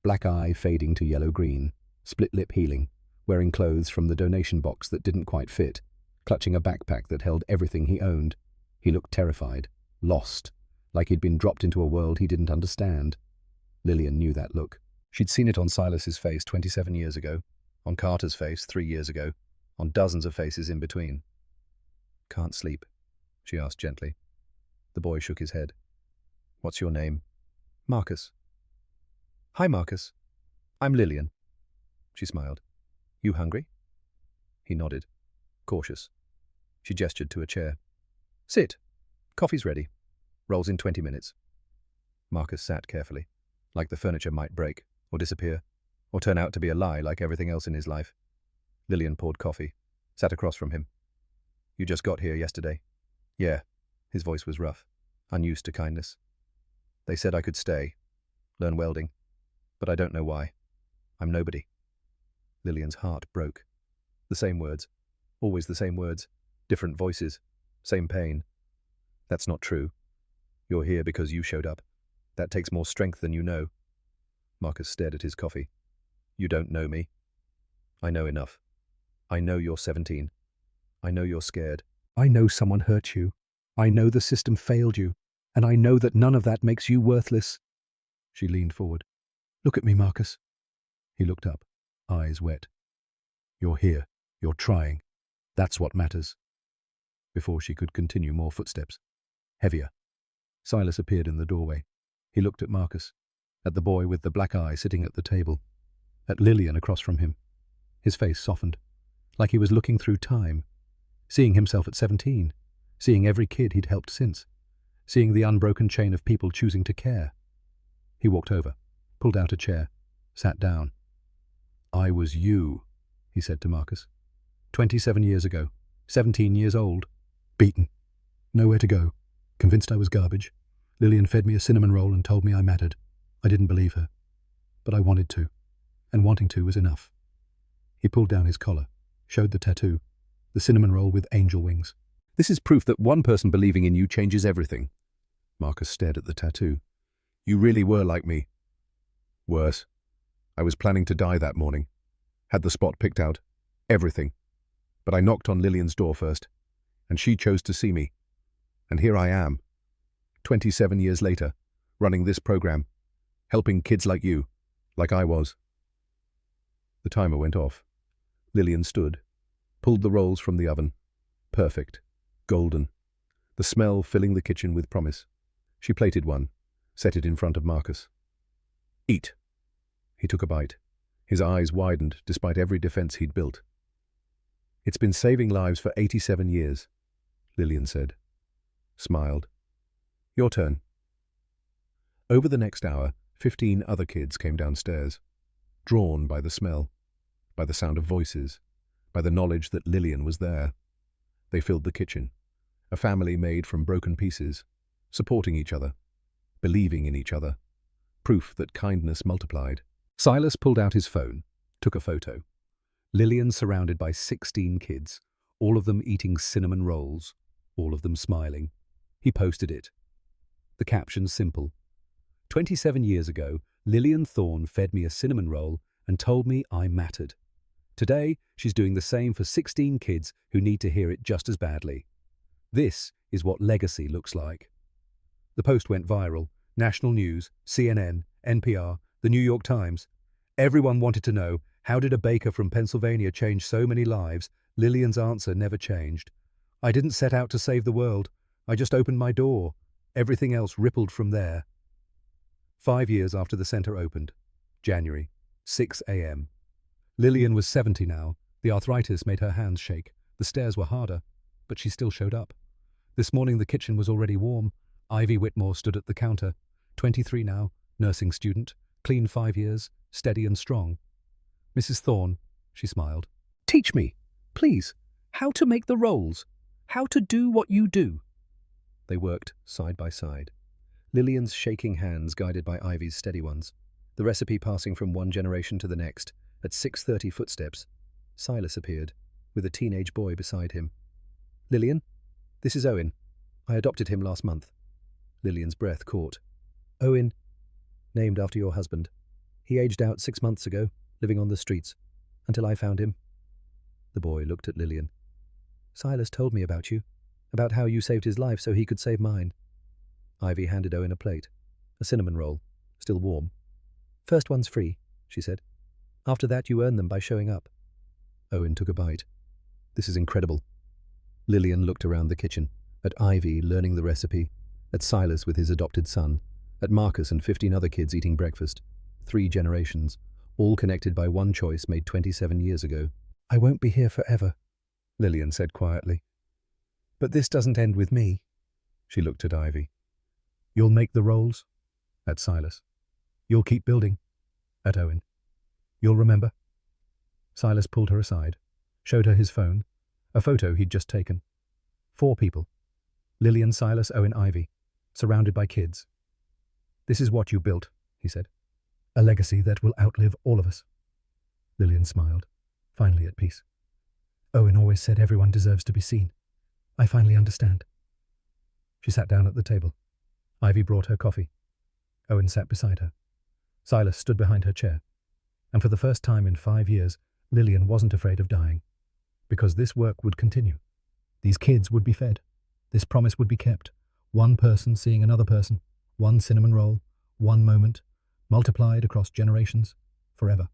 Black eye fading to yellow-green, split lip healing, wearing clothes from the donation box that didn't quite fit, clutching a backpack that held everything he owned. He looked terrified, lost, like he'd been dropped into a world he didn't understand. Lillian knew that look. She'd seen it on Silas's face 27 years ago, on Carter's face 3 years ago, on dozens of faces in between. "Can't sleep?" she asked gently. The boy shook his head. "What's your name?" "Marcus." "Hi, Marcus. I'm Lillian." She smiled. "You hungry?" He nodded, cautious. She gestured to a chair. "Sit. Coffee's ready. Rolls in 20 minutes. Marcus sat carefully, like the furniture might break, or disappear, or turn out to be a lie like everything else in his life. Lillian poured coffee, sat across from him. "You just got here yesterday?" "Yeah." His voice was rough, unused to kindness. "They said I could stay, learn welding, but I don't know why. I'm nobody." Lillian's heart broke. The same words, always the same words, different voices, same pain. "That's not true. You're here because you showed up. That takes more strength than you know." Marcus stared at his coffee. "You don't know me." "I know enough. I know you're 17. I know you're scared. I know someone hurt you. I know the system failed you. And I know that none of that makes you worthless." She leaned forward. "Look at me, Marcus." He looked up, eyes wet. "You're here. You're trying. That's what matters." Before she could continue, more footsteps. Heavier. Silas appeared in the doorway. He looked at Marcus, at the boy with the black eye sitting at the table. at Lillian across from him. His face softened, like he was looking through time, seeing himself at 17, seeing every kid he'd helped since, seeing the unbroken chain of people choosing to care. He walked over, pulled out a chair, sat down. "I was you," he said to Marcus. 27 years ago, 17 years old, beaten, nowhere to go, convinced I was garbage. Lillian fed me a cinnamon roll and told me I mattered. I didn't believe her, but I wanted to, and wanting to was enough. He pulled down his collar, showed the tattoo, the cinnamon roll with angel wings. This is proof that one person believing in you changes everything. Marcus stared at the tattoo. You really were like me. Worse. I was planning to die that morning. Had the spot picked out. Everything. But I knocked on Lillian's door first, and she chose to see me. And here I am, 27 years later, running this program, helping kids like you, like I was. The timer went off. Lillian stood, pulled the rolls from the oven. Perfect. Golden. The smell filling the kitchen with promise. She plated one, set it in front of Marcus. Eat. He took a bite. His eyes widened despite every defense he'd built. It's been saving lives for 87 years, Lillian said. Smiled. Your turn. Over the next hour, 15 other kids came downstairs, drawn by the smell, by the sound of voices, by the knowledge that Lillian was there. They filled the kitchen, a family made from broken pieces, supporting each other, believing in each other, proof that kindness multiplied. Silas pulled out his phone, took a photo. Lillian surrounded by 16 kids, all of them eating cinnamon rolls, all of them smiling. He posted it. The caption simple. 27 years ago, Lillian Thorne fed me a cinnamon roll and told me I mattered. Today, she's doing the same for 16 kids who need to hear it just as badly. This is what legacy looks like. The post went viral. National news, CNN, NPR, the New York Times. Everyone wanted to know, how did a baker from Pennsylvania change so many lives? Lillian's answer never changed. I didn't set out to save the world. I just opened my door. Everything else rippled from there. 5 years after the center opened. January, 6 a.m. Lillian was 70 now. The arthritis made her hands shake. The stairs were harder, but she still showed up. This morning the kitchen was already warm. Ivy Whitmore stood at the counter. 23 now, nursing student, clean 5 years, steady and strong. Mrs. Thorne, she smiled. Teach me, please, how to make the rolls, how to do what you do. They worked side by side. Lillian's shaking hands guided by Ivy's steady ones, the recipe passing from one generation to the next. At 6:30 footsteps, Silas appeared, with a teenage boy beside him. Lillian, this is Owen. I adopted him last month. Lillian's breath caught. Owen, named after your husband. He aged out 6 months ago, living on the streets, until I found him. The boy looked at Lillian. Silas told me about you, about how you saved his life so he could save mine. Ivy handed Owen a plate, a cinnamon roll, still warm. First one's free, she said. After that you earn them by showing up. Owen took a bite. This is incredible. Lillian looked around the kitchen, at Ivy learning the recipe, at Silas with his adopted son, at Marcus and 15 other kids eating breakfast. 3 generations, all connected by one choice made 27 years ago. I won't be here forever, Lillian said quietly. But this doesn't end with me. She looked at Ivy. You'll make the rolls? At Silas. You'll keep building? At Owen. You'll remember? Silas pulled her aside, showed her his phone, a photo he'd just taken. 4 people. Lillian, Silas, Owen, Ivy, surrounded by kids. This is what you built, he said. A legacy that will outlive all of us. Lillian smiled, finally at peace. Owen always said everyone deserves to be seen. I finally understand. She sat down at the table. Ivy brought her coffee. Owen sat beside her. Silas stood behind her chair. And for the first time in 5 years, Lillian wasn't afraid of dying. Because this work would continue. These kids would be fed. This promise would be kept. One person seeing another person. One cinnamon roll. One moment. Multiplied across generations. Forever.